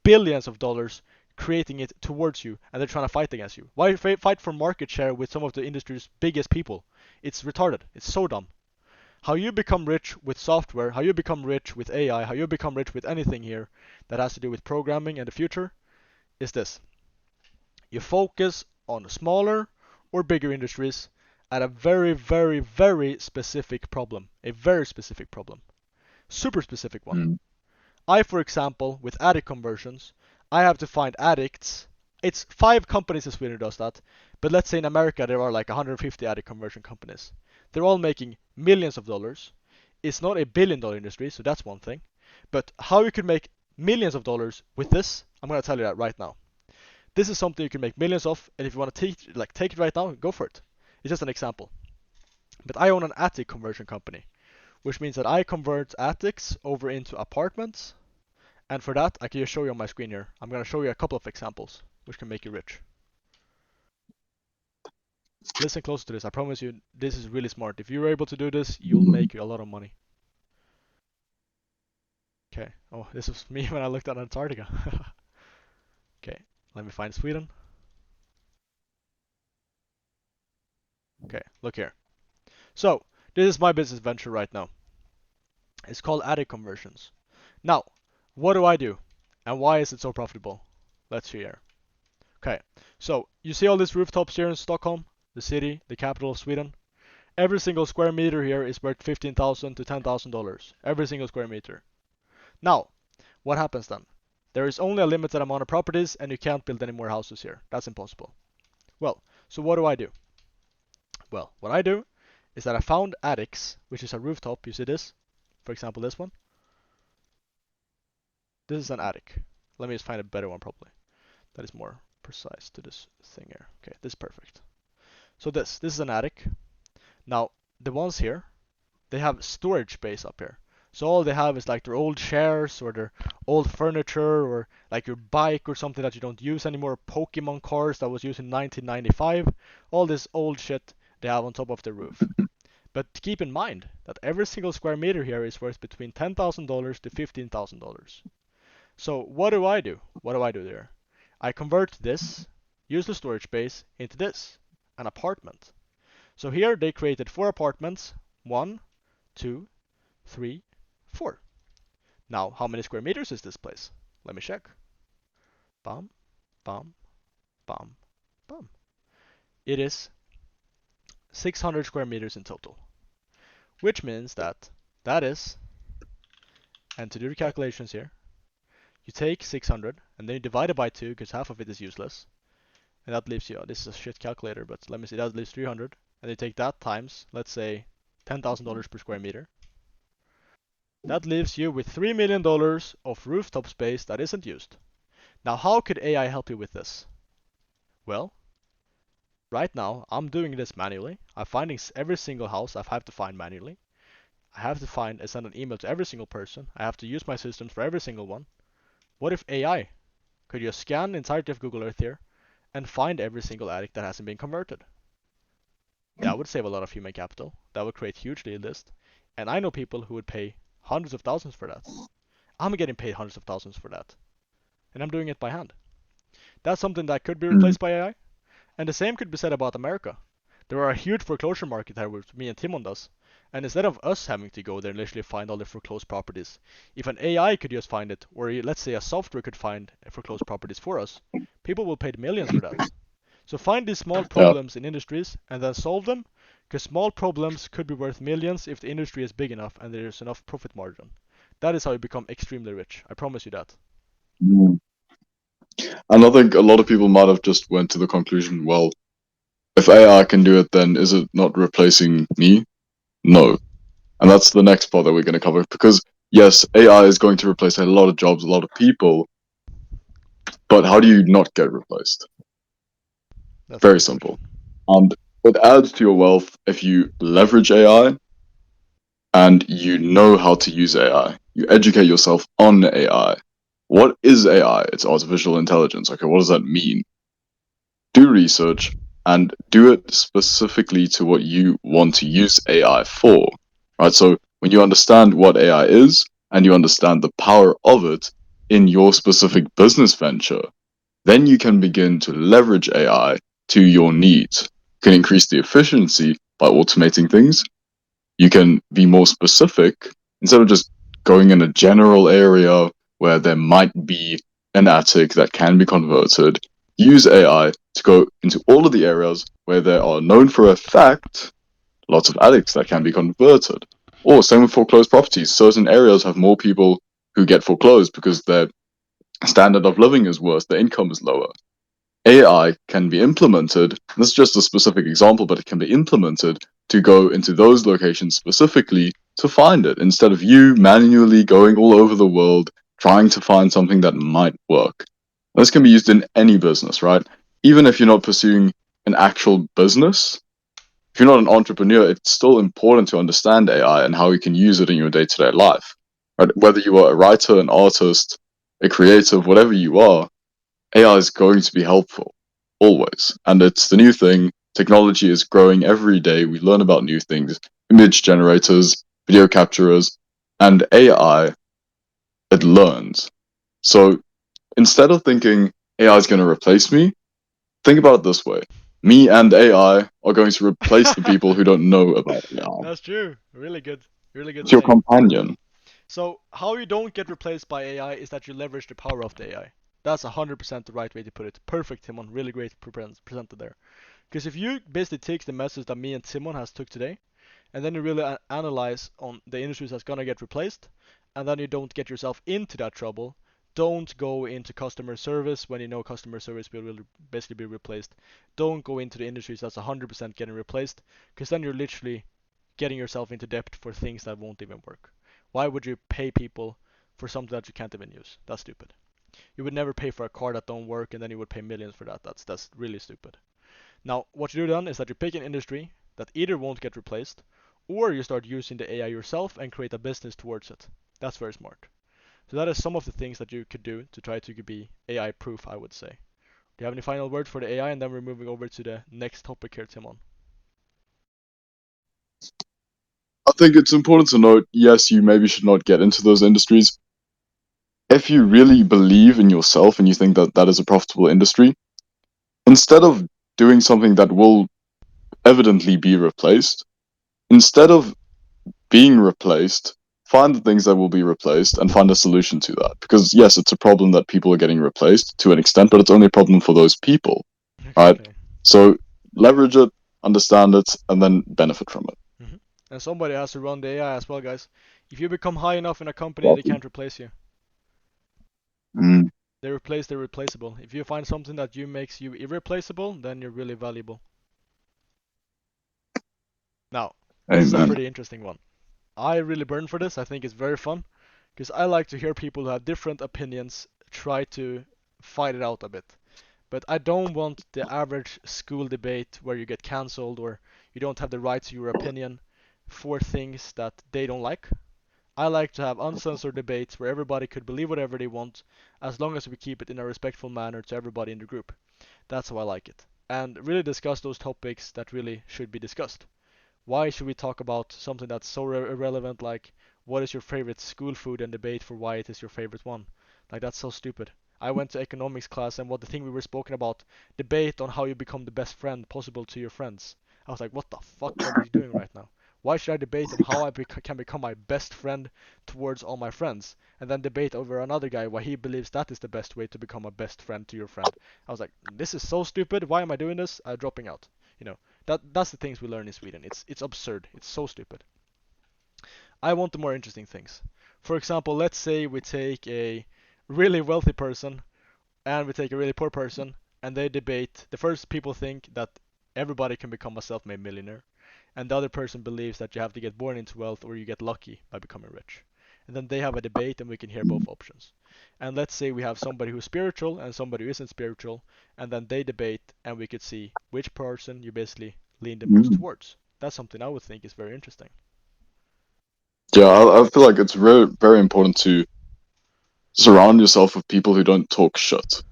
billions of dollars creating it towards you and they're trying to fight against you. Why fight for market share with some of the industry's biggest people? It's retarded. It's so dumb. How you become rich with software, how you become rich with AI, how you become rich with anything here that has to do with programming and the future is this. You focus on smaller or bigger industries at a very, very, very specific problem. A very specific problem. Super specific one. Mm. I, for example, with addict conversions, I have to find addicts. It's 5 companies in Sweden who does that, but let's say in America there are like 150 addict conversion companies. They're all making millions of dollars. It's not a $1 billion industry, so that's one thing. But how you can make millions of dollars with this, I'm gonna tell you that right now. This is something you can make millions of, and if you want to take it right now, go for it. It's just an example. But I own an attic conversion company, which means that I convert attics over into apartments, and for that I can just show you on my screen here. I'm gonna show you a couple of examples which can make you rich. Listen close to this. I promise you, this is really smart. If you're able to do this, you'll make a lot of money. Okay. Oh, this was me when I looked at Antarctica. Okay. Let me find Sweden. Okay. Look here. So this is my business venture right now. It's called attic conversions. Now, what do I do? And why is it so profitable? Let's see here. Okay, so you see all these rooftops here in Stockholm, the city, the capital of Sweden? Every single square meter here is worth $15,000 to $10,000. Every single square meter. Now, what happens then? There is only a limited amount of properties and you can't build any more houses here. That's impossible. Well, so what do I do? Well, what I do is that I found attics, which is a rooftop. You see this? For example, this one. This is an attic. Let me just find a better one probably. That is more precise to this thing here. Okay, this is perfect. So this is an attic. Now, the ones here, they have storage space up here. So all they have is like their old chairs or their old furniture or like your bike or something that you don't use anymore. Pokemon cards that was used in 1995. All this old shit they have on top of the roof. But keep in mind that every single square meter here is worth between $10,000 to $15,000. So what do I do? What do I do there? I convert this useless storage space into this, an apartment. So here they created 4 apartments. 1, 2, 3, 4. Now, how many square meters is this place? Let me check. Bam, bam, bam, bam. It is 600 square meters in total. Which means that is, and to do the calculations here, you take 600 and then you divide it by 2 because half of it is useless. And that leaves you, this is a shit calculator, but let me see, that leaves 300. And you take that times, let's say, $10,000 per square meter. That leaves you with $3 million of rooftop space that isn't used. Now, how could AI help you with this? Well, right now, I'm doing this manually. I'm finding every single house I have to find manually. I have to find and send an email to every single person. I have to use my systems for every single one. What if AI could just scan the entirety of Google Earth here and find every single attic that hasn't been converted? That would save a lot of human capital. That would create huge lead list. And I know people who would pay hundreds of thousands for that. I'm getting paid hundreds of thousands for that. And I'm doing it by hand. That's something that could be replaced by AI. And the same could be said about America. There are a huge foreclosure market here, which me and Timon does. And instead of us having to go there and literally find all the foreclosed properties, if an AI could just find it, or let's say a software could find foreclosed properties for us, people will pay millions for that. So find these small problems in industries and then solve them, because small problems could be worth millions if the industry is big enough and there's enough profit margin. That is how you become extremely rich. I promise you that. Mm. And I think a lot of people might have just went to the conclusion, well, if AI can do it, then is it not replacing me? No. And that's the next part that we're going to cover. Because, yes, AI is going to replace a lot of jobs, a lot of people. But how do you not get replaced? That's Very simple. And it adds to your wealth if you leverage AI and you know how to use AI. You educate yourself on AI. What is AI? It's artificial intelligence. Okay, what does that mean? Do research and do it specifically to what you want to use AI for. Right? So when you understand what AI is and you understand the power of it in your specific business venture, then you can begin to leverage AI to your needs. You can increase the efficiency by automating things. You can be more specific instead of just going in a general area where there might be an attic that can be converted. Use AI to go into all of the areas where there are known for a fact lots of attics that can be converted. Or same with foreclosed properties. Certain areas have more people who get foreclosed because their standard of living is worse, their income is lower. AI can be implemented, this is just a specific example, but it can be implemented to go into those locations specifically to find it, instead of you manually going all over the world trying to find something that might work. This can be used in any business, right? Even if you're not pursuing an actual business, if you're not an entrepreneur, it's still important to understand AI and how you can use it in your day-to-day life. Right? Whether you are a writer, an artist, a creative, whatever you are, AI is going to be helpful, always. And it's the new thing. Technology is growing every day. We learn about new things, image generators, video capturers, and AI, it learns. So instead of thinking AI is going to replace me, think about it this way. Me and AI are going to replace the people who don't know about AI. That's true. Really good. Really good It's your saying. companion. So how you don't get replaced by AI is that you leverage the power of the AI. That's 100% the right way to put it. Perfect, Timon. Really great presented there. Because if you basically take the message that me and Timon has took today, and then you really analyze on the industries that's gonna get replaced, and then you don't get yourself into that trouble, Don't go into customer service when you know customer service will basically be replaced. Don't go into the industries that's 100% getting replaced, because then you're literally getting yourself into debt for things that won't even work. Why would you pay people for something that you can't even use? That's stupid. You would never pay for a car that don't work and then you would pay millions for that. That's really stupid. Now, what you do then is that you pick an industry that either won't get replaced, or you start using the AI yourself and create a business towards it. That's very smart. So that is some of the things that you could do to try to be AI proof, I would say. Do you have any final words for the AI? And then we're moving over to the next topic here, Timon. I think it's important to note, yes, you maybe should not get into those industries. If you really believe in yourself and you think that that is a profitable industry, instead of doing something that will evidently be replaced, instead of being replaced, find the things that will be replaced and find a solution to that. Because yes, it's a problem that people are getting replaced to an extent, but it's only a problem for those people, right? Exactly. So leverage it, understand it, and then benefit from it. And somebody has to run the AI as well, guys. If you become high enough in a company, they can't replace you. Mm, They replace the replaceable. If you find something that makes you irreplaceable, then you're really valuable. Now, this is a amen. pretty interesting one. I really burn for this. I think it's very fun because I like to hear people who have different opinions try to fight it out a bit. But I don't want the average school debate where you get cancelled or you don't have the right to your opinion for things that they don't like. I like to have uncensored debates where everybody could believe whatever they want as long as we keep it in a respectful manner to everybody in the group. That's how I like it. And really discuss those topics that really should be discussed. Why should we talk about something that's so irrelevant like what is your favorite school food and debate for why it is your favorite one? Like that's so stupid. I went to economics class and what the thing we were spoken about, debate on how you become the best friend possible to your friends. I was like, what the fuck are we doing right now? Why should I debate on how I can become my best friend towards all my friends, and then debate over another guy why he believes that is the best way to become a best friend to your friend? I was like, this is so stupid. Why am I doing this? I'm dropping out. You know, that's the things we learn in Sweden. It's absurd. It's so stupid. I want the more interesting things. For example, let's say we take a really wealthy person and we take a really poor person and they debate. The first people think that everybody can become a self-made millionaire, and the other person believes that you have to get born into wealth or you get lucky by becoming rich. And then they have a debate and we can hear both options. And let's say we have somebody who's spiritual and somebody who isn't spiritual, and then they debate and we could see which person you basically lean the most Mm. towards. That's something I would think is very interesting. Yeah, I feel like it's very, very important to surround yourself with people who don't talk shit.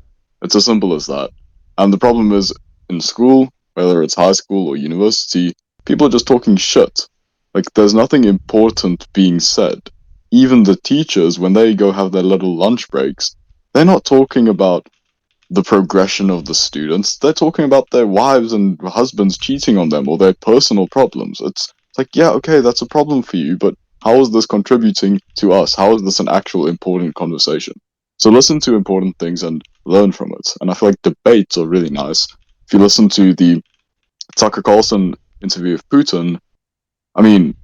It's as simple as that. And the problem is, in school, whether it's high school or university, people are just talking shit. Like, there's nothing important being said. Even the teachers, when they go have their little lunch breaks, they're not talking about the progression of the students. They're talking about their wives and husbands cheating on them or their personal problems. It's like, yeah, okay, that's a problem for you, but how is this contributing to us? How is this an actual important conversation? So listen to important things and learn from it. And I feel like debates are really nice. If you listen to the Tucker Carlson interview with Putin, I mean,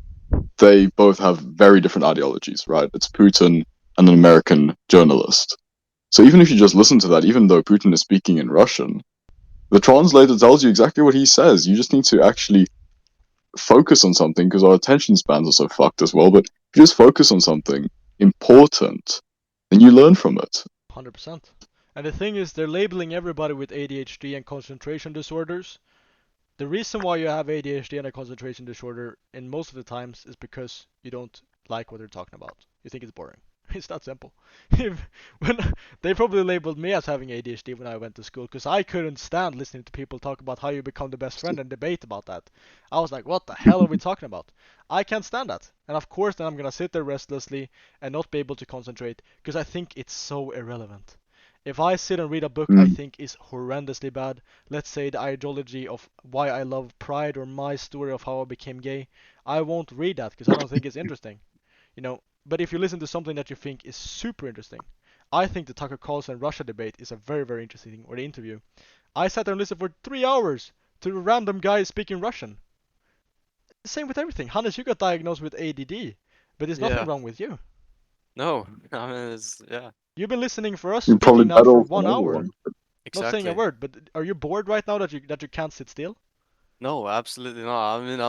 they both have very different ideologies, right? It's Putin and an American journalist. So even if you just listen to that, even though Putin is speaking in Russian, the translator tells you exactly what he says. You just need to actually focus on something because our attention spans are so fucked as well. But if you just focus on something important, then you learn from it. 100%. And the thing is, they're labeling everybody with ADHD and concentration disorders. The reason why you have ADHD and a concentration disorder in most of the times is because you don't like what they're talking about. You think it's boring. It's that simple. When they probably labeled me as having ADHD when I went to school because I couldn't stand listening to people talk about how you become the best friend and debate about that. I was like, what the hell are we talking about? I can't stand that. And of course, then I'm gonna sit there restlessly and not be able to concentrate because I think it's so irrelevant. If I sit and read a book I Mm. think is horrendously bad, let's say the ideology of why I love Pride or my story of how I became gay, I won't read that because I don't think it's interesting. You know, but if you listen to something that you think is super interesting, I think the Tucker Carlson Russia debate is a very, very interesting thing, or the interview. I sat there and listened for 3 hours to a random guy speaking Russian. Same with everything. Hannes, you got diagnosed with ADD, but there's nothing Yeah. wrong with you. No. I mean, it's yeah. You've been listening for us You're probably speaking now better for off than 1 hour. everyone. Not saying a Exactly. word, but are you bored right now that you can't sit still? No, absolutely not. I mean,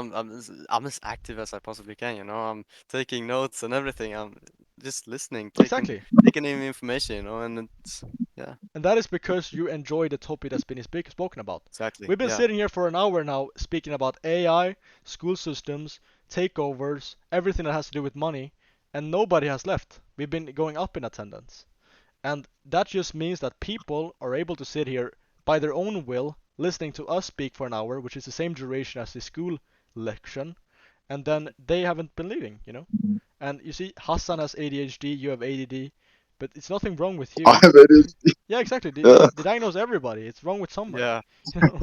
I'm as active as I possibly can, you know. I'm taking notes and everything. I'm just listening, Exactly. taking in information, you know, and it's yeah, And that is because you enjoy the topic that's been spoken about. exactly. We've been Yeah. sitting here for an hour now speaking about AI, school systems, takeovers, everything that has to do with money, and nobody has left. We've been going up in attendance. And that just means that people are able to sit here by their own will, listening to us speak for an hour, which is the same duration as the school lection, and then they haven't been leaving, you know? And you see, Hassan has ADHD, you have ADD, but it's nothing wrong with I you. have it. Yeah, exactly. Yeah. They diagnose everybody. It's wrong with somebody. Yeah. You know,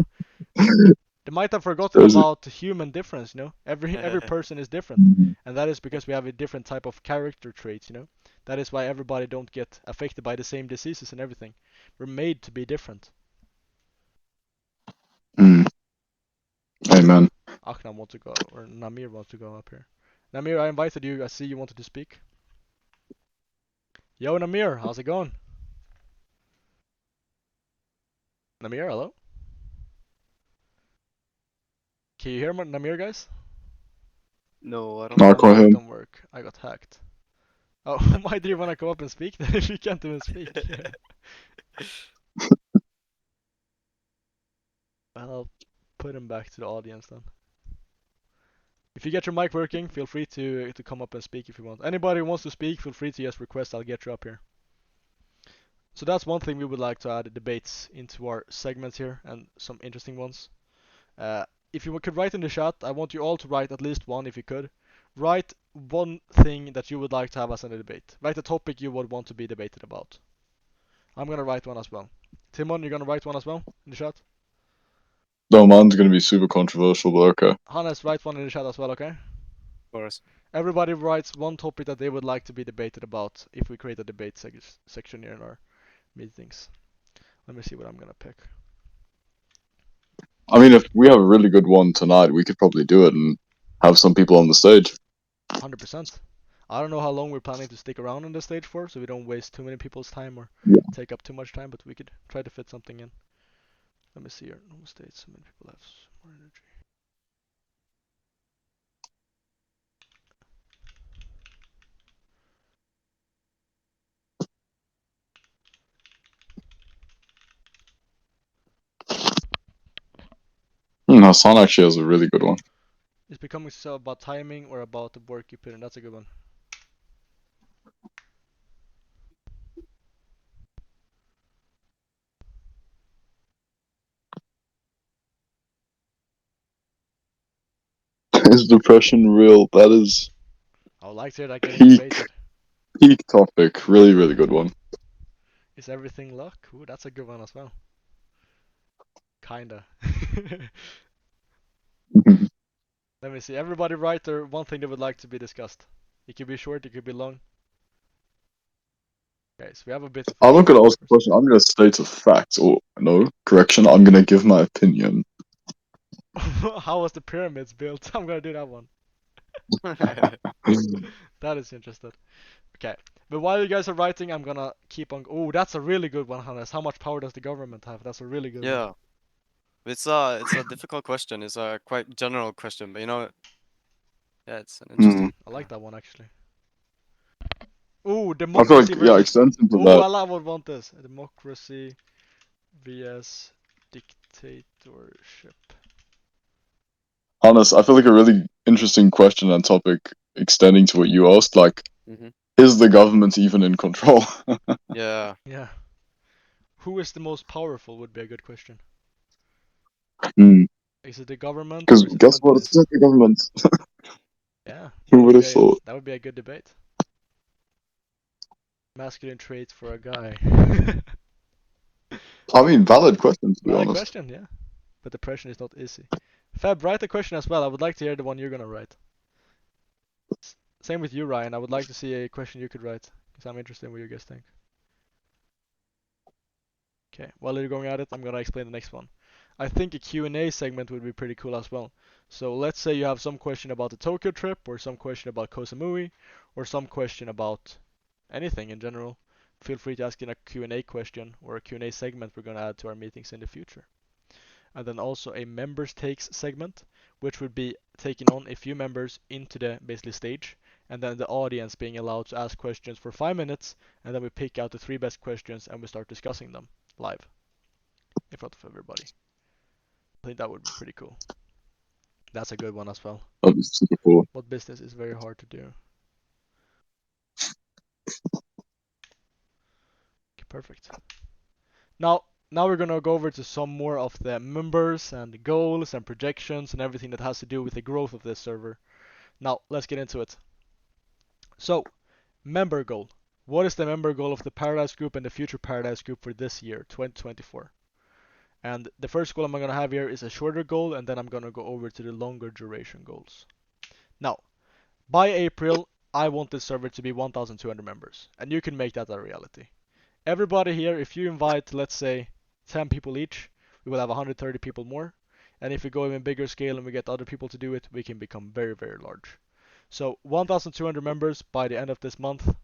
they might have forgotten There's a, about human difference. You know, every person is different, and that is because we have a different type of character traits. You know, that is why everybody don't get affected by the same diseases and everything. We're made to be different. mm, amen. Akram wants to go, or Namir wants to go up here. Namir, I invited you. I see you wanted to speak. Yo, Namir, how's it going? Namir, hello. Can you hear Namir, guys? No, I don't No, I My think can't so. hear mic him. don't work. I got hacked. Oh, why do you want to come up and speak then if you can't even speak? Well, I'll put him back to the audience then. If you get your mic working, feel free to come up and speak if you want. Anybody who wants to speak, feel free to just request. I'll get you up here. So that's one thing we would like to add debates into our segments here, and some interesting ones. If you could write in the chat, I want you all to write at least one if you could. Write one thing that you would like to have as a debate. Write a topic you would want to be debated about. I'm gonna write one as well. Timon, you're gonna write one as well in the chat? No, mine's gonna be super controversial, but okay. Hannes, write one in the chat as well, okay? Of course. Everybody writes one topic that they would like to be debated about if we create a debate section here in our meetings. Let me see what I'm gonna pick. I mean, if we have a really good one tonight, we could probably do it and have some people on the stage. 100%. I don't know how long we're planning to stick around on the stage for, so we don't waste too many people's time or Yeah. take up too much time, but we could try to fit something in. Let me see here. Normal state, so many people have more energy. Hassan actually has a really good one. It's becoming so about timing or about the work you put in. That's a good one. Is depression real? That is I would like to hear that getting peak, debated. peak topic. Really, really good one. Is everything luck? Ooh, that's a good one as well. Kinda. Let me see. Everybody write their one thing they would like to be discussed. It could be short, it could be long. Okay, so we have a bit of I'm not gonna ask a short question. I'm gonna state a fact, or no, correction. I'm gonna give my opinion. How was the pyramids built? I'm gonna do that one. That is interesting. Okay, but while you guys are writing, I'm gonna keep on. Oh, that's a really good one, Hannes. How much power does the government have? That's a really good one. Yeah. It's a difficult question. It's a quite general question, but you know, yeah, it's an Hmm. interesting. I like that one actually. Ooh, I feel like, democracy yeah, versus. extension to Ooh, that. I would want this. Democracy vs dictatorship. Honest, I feel like a really interesting question and topic extending to what you asked. Like, Mm-hmm. is the government even in control? Yeah. Yeah. Who is the most powerful would be a good question. Hmm. Is it the government Because or is it guess what? It's companies? not the government. Yeah, Who would have thought? that would be a good debate. Masculine traits for a guy. I mean, valid question to be Valid honest. question, yeah. But the pressure is not easy. Fab, write a question as well. I would like to hear the one you're gonna write. Same with you, Ryan. I would like to see a question you could write, because I'm interested in what you guys think. Okay, while you're going at it, I'm gonna explain the next one. I think a Q&A segment would be pretty cool as well. So let's say you have some question about the Tokyo trip, or some question about Koh Samui, or some question about anything in general feel free to ask in a Q&A question or a Q&A segment we're going to add to our meetings in the future. And then also a members takes segment, which would be taking on a few members into the basically stage, and then the audience being allowed to ask questions for 5 minutes, and then we pick out the 3 best questions and we start discussing them live in front of everybody. I think that would be pretty cool. That's a good one as well. That'd be super cool. What business is very hard to do? Okay, perfect. Now we're gonna go over to some more of the members and the goals and projections and everything that has to do with the growth of this server. Now let's get into it. So, member goal. What is the member goal of the Paradise Group and the future Paradise Group for this year, 2024? And the first goal I'm gonna have here is a shorter goal, and then I'm gonna go over to the longer duration goals. Now, by April, I want this server to be 1,200 members, and you can make that a reality. Everybody here, if you invite, let's say, 10 people each, we will have 130 people more. And if we go even bigger scale and we get other people to do it, we can become very, very large. So 1,200 members by the end of this month,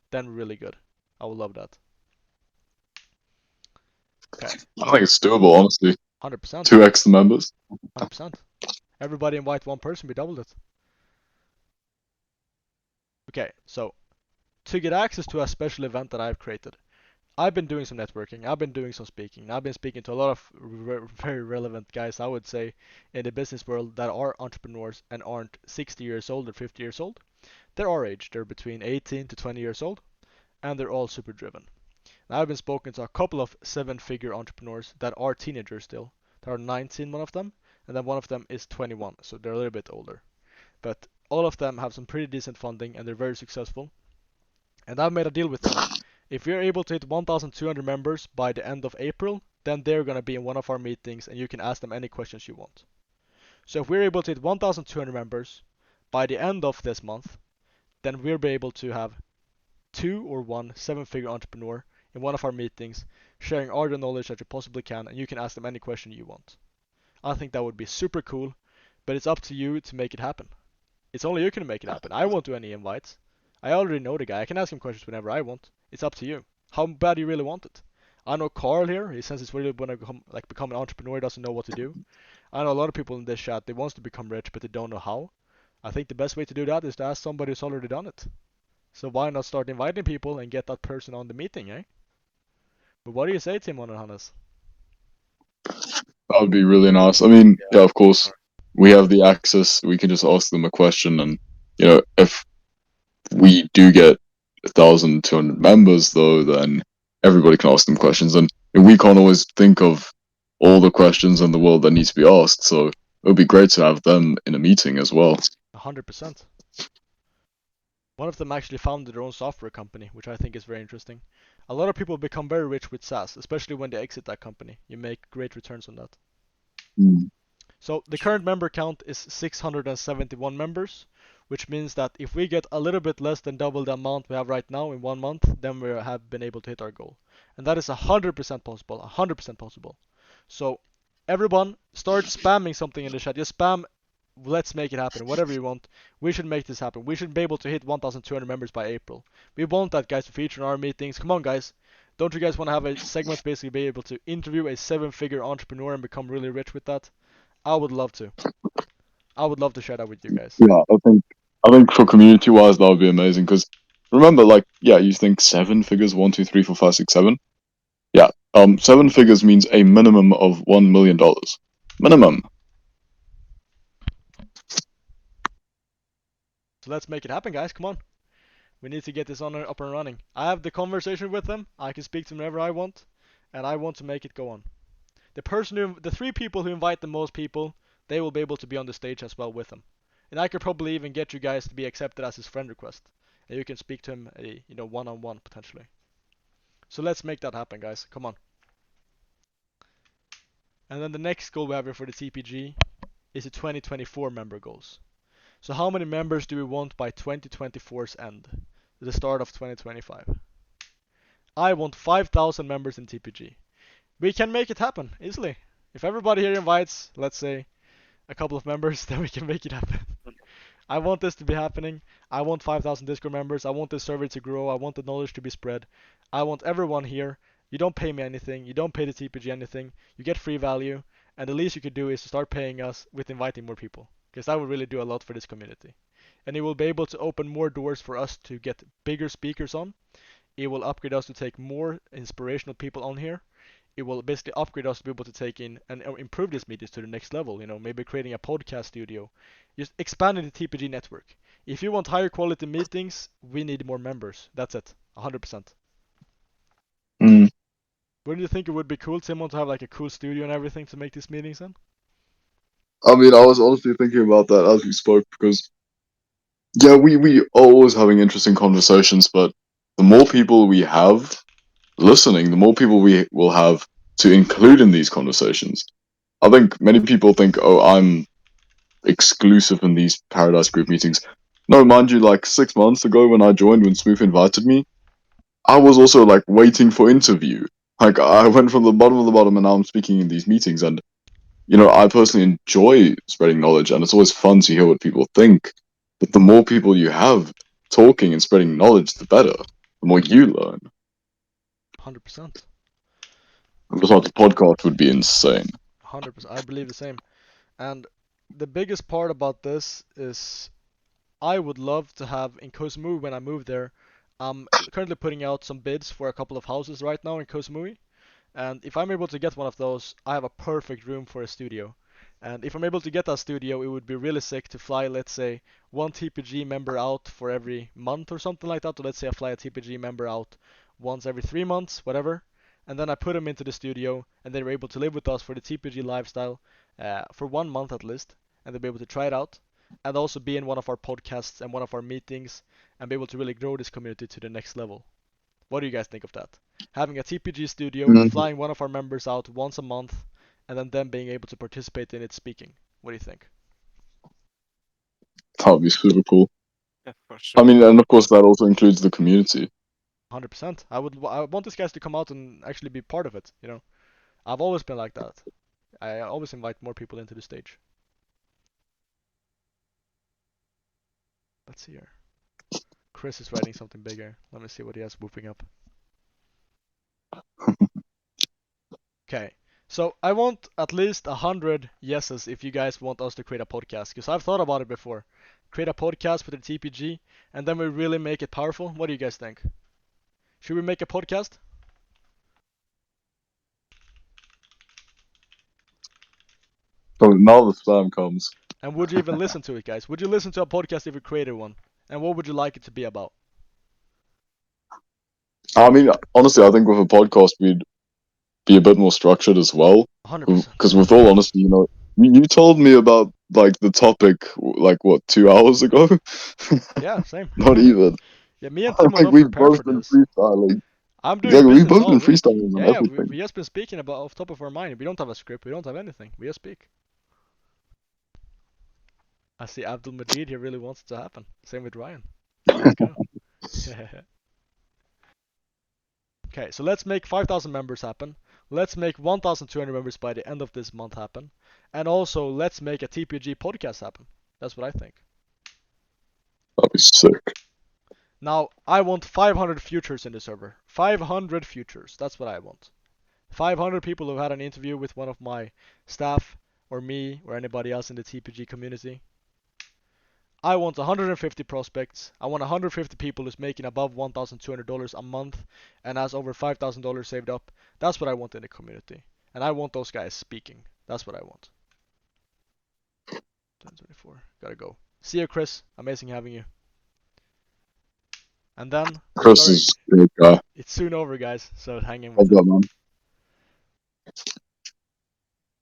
then really good. I would love that. Okay, I think it's doable, honestly. 100%. 2x the members. 100%. Everybody invite one person, we doubled it. Okay, so to get access to a special event that I've created, I've been doing some networking, I've been doing some speaking, I've been speaking to a lot of very relevant guys, I would say, in the business world that are entrepreneurs and aren't 60 years old or 50 years old. They're our age, they're between 18 to 20 years old, and they're all super driven. Now I've been spoken to a couple of 7-figure entrepreneurs that are teenagers still. There are 19, one of them, and then one of them is 21, so they're a little bit older. But all of them have some pretty decent funding and they're very successful. And I've made a deal with them. If we're able to hit 1,200 members by the end of April, then they're going to be in one of our meetings and you can ask them any questions you want. So if we're able to hit 1,200 members by the end of this month, then we'll be able to have 2 or 1 7-figure entrepreneur in one of our meetings, sharing all the knowledge that you possibly can, and you can ask them any question you want. I think that would be super cool, but it's up to you to make it happen. It's only you can make it happen. I won't do any invites. I already know the guy. I can ask him questions whenever I want. It's up to you. How bad do you really want it? I know Carl here. He says he's really want to become an entrepreneur. He doesn't know what to do. I know a lot of people in this chat. They want to become rich, but they don't know how. I think the best way to do that is to ask somebody who's already done it. So why not start inviting people and get that person on the meeting, eh? But what do you say, Timon and Hannes? That would be really nice. I mean, yeah, of course, we have the access. We can just ask them a question, and if we do get 1,200 members, though, then everybody can ask them questions, and we can't always think of all the questions in the world that need to be asked. So it would be great to have them in a meeting as well. 100%. One of them actually founded their own software company, which I think is very interesting. A lot of people become very rich with SaaS, especially when they exit that company. You make great returns on that. So the current member count is 671 members, which means that if we get a little bit less than double the amount we have right now in 1 month, then we have been able to hit our goal. And that is 100% possible, 100% possible. So everyone start spamming something in the chat. Just spam, let's make it happen, whatever you want. We should make this happen. We should be able to hit 1,200 members by April. We want that, guys, to feature in our meetings. Come on, guys. Don't you guys want to have a segment basically be able to interview a 7-figure entrepreneur and become really rich with that? I would love to. I would love to share that with you guys. Yeah, I think for community-wise, that would be amazing. Because remember, you think 7 figures, 1, 2, 3, 4, 5, 6, 7. Yeah, 7 figures means a minimum of $1 million. Minimum. So let's make it happen, guys. Come on. We need to get this up and running. I have the conversation with them. I can speak to them whenever I want, and I want to make it go on. The 3 people who invite the most people, they will be able to be on the stage as well with them. And I could probably even get you guys to be accepted as his friend request, and you can speak to him, one-on-one potentially. So let's make that happen, guys. Come on. And then the next goal we have here for the TPG is the 2024 member goals. So how many members do we want by 2024's end, the start of 2025? I want 5,000 members in TPG. We can make it happen easily. If everybody here invites, let's say, a couple of members, then we can make it happen. I want this to be happening. I want 5,000 Discord members. I want this server to grow. I want the knowledge to be spread. I want everyone here. You don't pay me anything. You don't pay the TPG anything. You get free value. And the least you could do is to start paying us with inviting more people. Because that would really do a lot for this community. And it will be able to open more doors for us to get bigger speakers on. It will upgrade us to take more inspirational people on here. It will basically upgrade us to be able to take in and improve these meetings to the next level. You know, maybe creating a podcast studio, just expanding the TPG network. If you want higher quality meetings, we need more members. That's it, 100%. Mm. Wouldn't you think it would be cool, Timon, to have like a cool studio and everything to make these meetings in? I mean, I was honestly thinking about that as we spoke because, yeah, we are always having interesting conversations, but the more people we have listening, the more people we will have to include in these conversations. I think many people think, oh, I'm exclusive in these Paradise Group meetings. No, mind you, like 6 months ago when I joined, when Smooth invited me, I was also like waiting for interview. Like I went from the bottom of the bottom and now I'm speaking in these meetings and I personally enjoy spreading knowledge and it's always fun to hear what people think. But the more people you have talking and spreading knowledge, the better. The more you learn. 100%. I just thought the podcast would be insane. 100%. I believe the same. And the biggest part about this is I would love to have in Koh Samui when I move there. I'm currently putting out some bids for a couple of houses right now in Koh Samui. And if I'm able to get one of those, I have a perfect room for a studio. And if I'm able to get that studio, it would be really sick to fly, let's say, one TPG member out for every month or something like that. Or let's say I fly a TPG member out once every 3 months, whatever. And then I put them into the studio, and they're able to live with us for the TPG lifestyle for 1 month at least. And they'll be able to try it out. And also be in one of our podcasts and one of our meetings, and be able to really grow this community to the next level. What do you guys think of that? Having a TPG studio, flying one of our members out once a month, and then them being able to participate in it speaking. What do you think? That would be super cool. Yeah, for I sure. mean, and of course that also includes the community. 100%. I want these guys to come out and actually be part of it, you know. I've always been like that. I always invite more people into the stage. Let's see here. Chris is writing something bigger. Let me see what he has whooping up. Okay. So I want at least 100 yeses if you guys want us to create a podcast, because I've thought about it before. Create a podcast with a TPG, and then we really make it powerful. What do you guys think? Should we make a podcast? So now the spam comes. And would you even listen to it, guys? Would you listen to a podcast if we created one? And what would you like it to be about? I mean, honestly, I think with a podcast we'd be a bit more structured as well. 100%. Because with all honesty, you told me about like the topic like what 2 hours ago. Yeah, same. Not even. Yeah, me and Timon Like don't we've prepare for both been this. freestyling. I'm doing Exactly, we've business both all been week. freestyling on Yeah, everything. we just been speaking about off top of our mind. We don't have a script. We don't have anything. We just speak. I see Abdul Majid here really wants it to happen. Same with Ryan. Let's go. Okay, so let's make 5,000 members happen. Let's make 1,200 members by the end of this month happen. And also, let's make a TPG podcast happen. That's what I think. That'd be sick. Now, I want 500 futures in the server. 500 futures. That's what I want. 500 people who had an interview with one of my staff, or me, or anybody else in the TPG community. I want 150 prospects. I want 150 people who's making above $1,200 a month and has over $5,000 saved up. That's what I want in the community. And I want those guys speaking. That's what I want. 1024. Gotta go. See you, Chris. Amazing having you. And then, Chris is a good guy. it's soon over, guys. So hang in Love with it. that, man.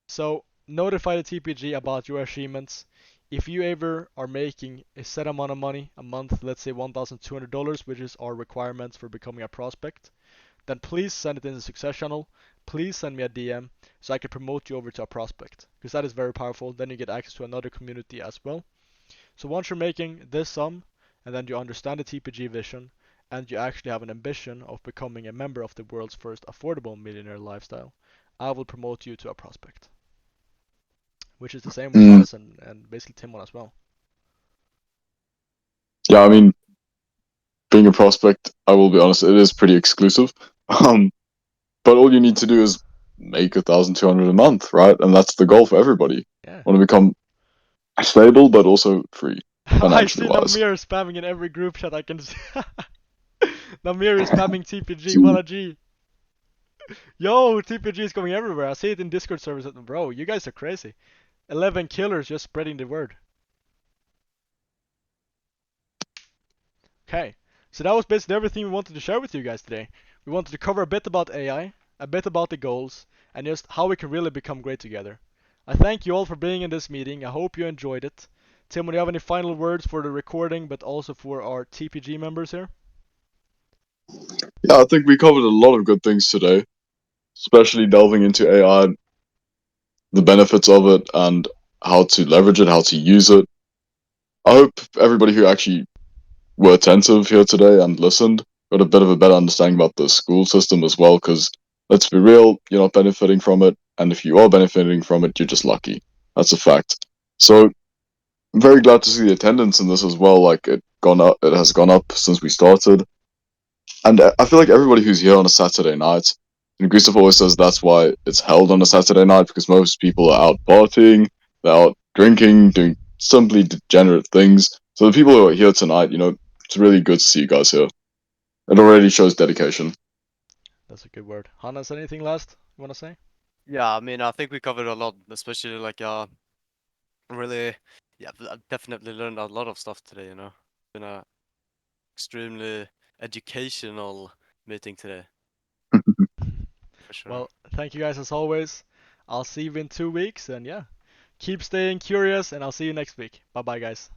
So notify the TPG about your achievements. If you ever are making a set amount of money a month, let's say $1,200, which is our requirements for becoming a prospect, then please send it in the success channel. Please send me a DM so I can promote you over to a prospect, because that is very powerful. Then you get access to another community as well. So once you're making this sum, and then you understand the TPG vision, and you actually have an ambition of becoming a member of the world's first affordable millionaire lifestyle, I will promote you to a prospect. Which is the same with us and basically Timon as well. Yeah, I mean, being a prospect, I will be honest, it is pretty exclusive. Um, but all you need to do is make 1,200 a month, right? And that's the goal for everybody. Yeah. Want to become stable, but also free, I financially see wise. Namir spamming in every group chat I can see. Namir is spamming TPG, what a G. Yo, TPG is going everywhere. I see it in Discord servers. Bro, you guys are crazy. 11 killers just spreading the word. Okay, so that was basically everything we wanted to share with you guys today. We wanted to cover a bit about AI, a bit about the goals, and just how we can really become great together. I thank you all for being in this meeting. I hope you enjoyed it. Tim, do you have any final words for the recording, but also for our TPG members here? Yeah, I think we covered a lot of good things today, especially delving into AI, the benefits of it, and how to leverage it, how to use it. I hope everybody who actually were attentive here today and listened got a bit of a better understanding about the school system as well, because let's be real, you're not benefiting from it, and if you are benefiting from it, you're just lucky. That's a fact. So I'm very glad to see the attendance in this as well. Like it has gone up since we started, and I feel like everybody who's here on a Saturday night, and Gustav always says that's why it's held on a Saturday night, because most people are out partying, they're out drinking, doing simply degenerate things. So the people who are here tonight, it's really good to see you guys here. It already shows dedication. That's a good word. Hannes, anything last you want to say? Yeah, I mean, I think we covered a lot, especially like really, yeah, I definitely learned a lot of stuff today. Been a extremely educational meeting today, for sure. Well, thank you guys as always. I'll see you in 2 weeks, and yeah, keep staying curious, and I'll see you next week. Bye bye, guys.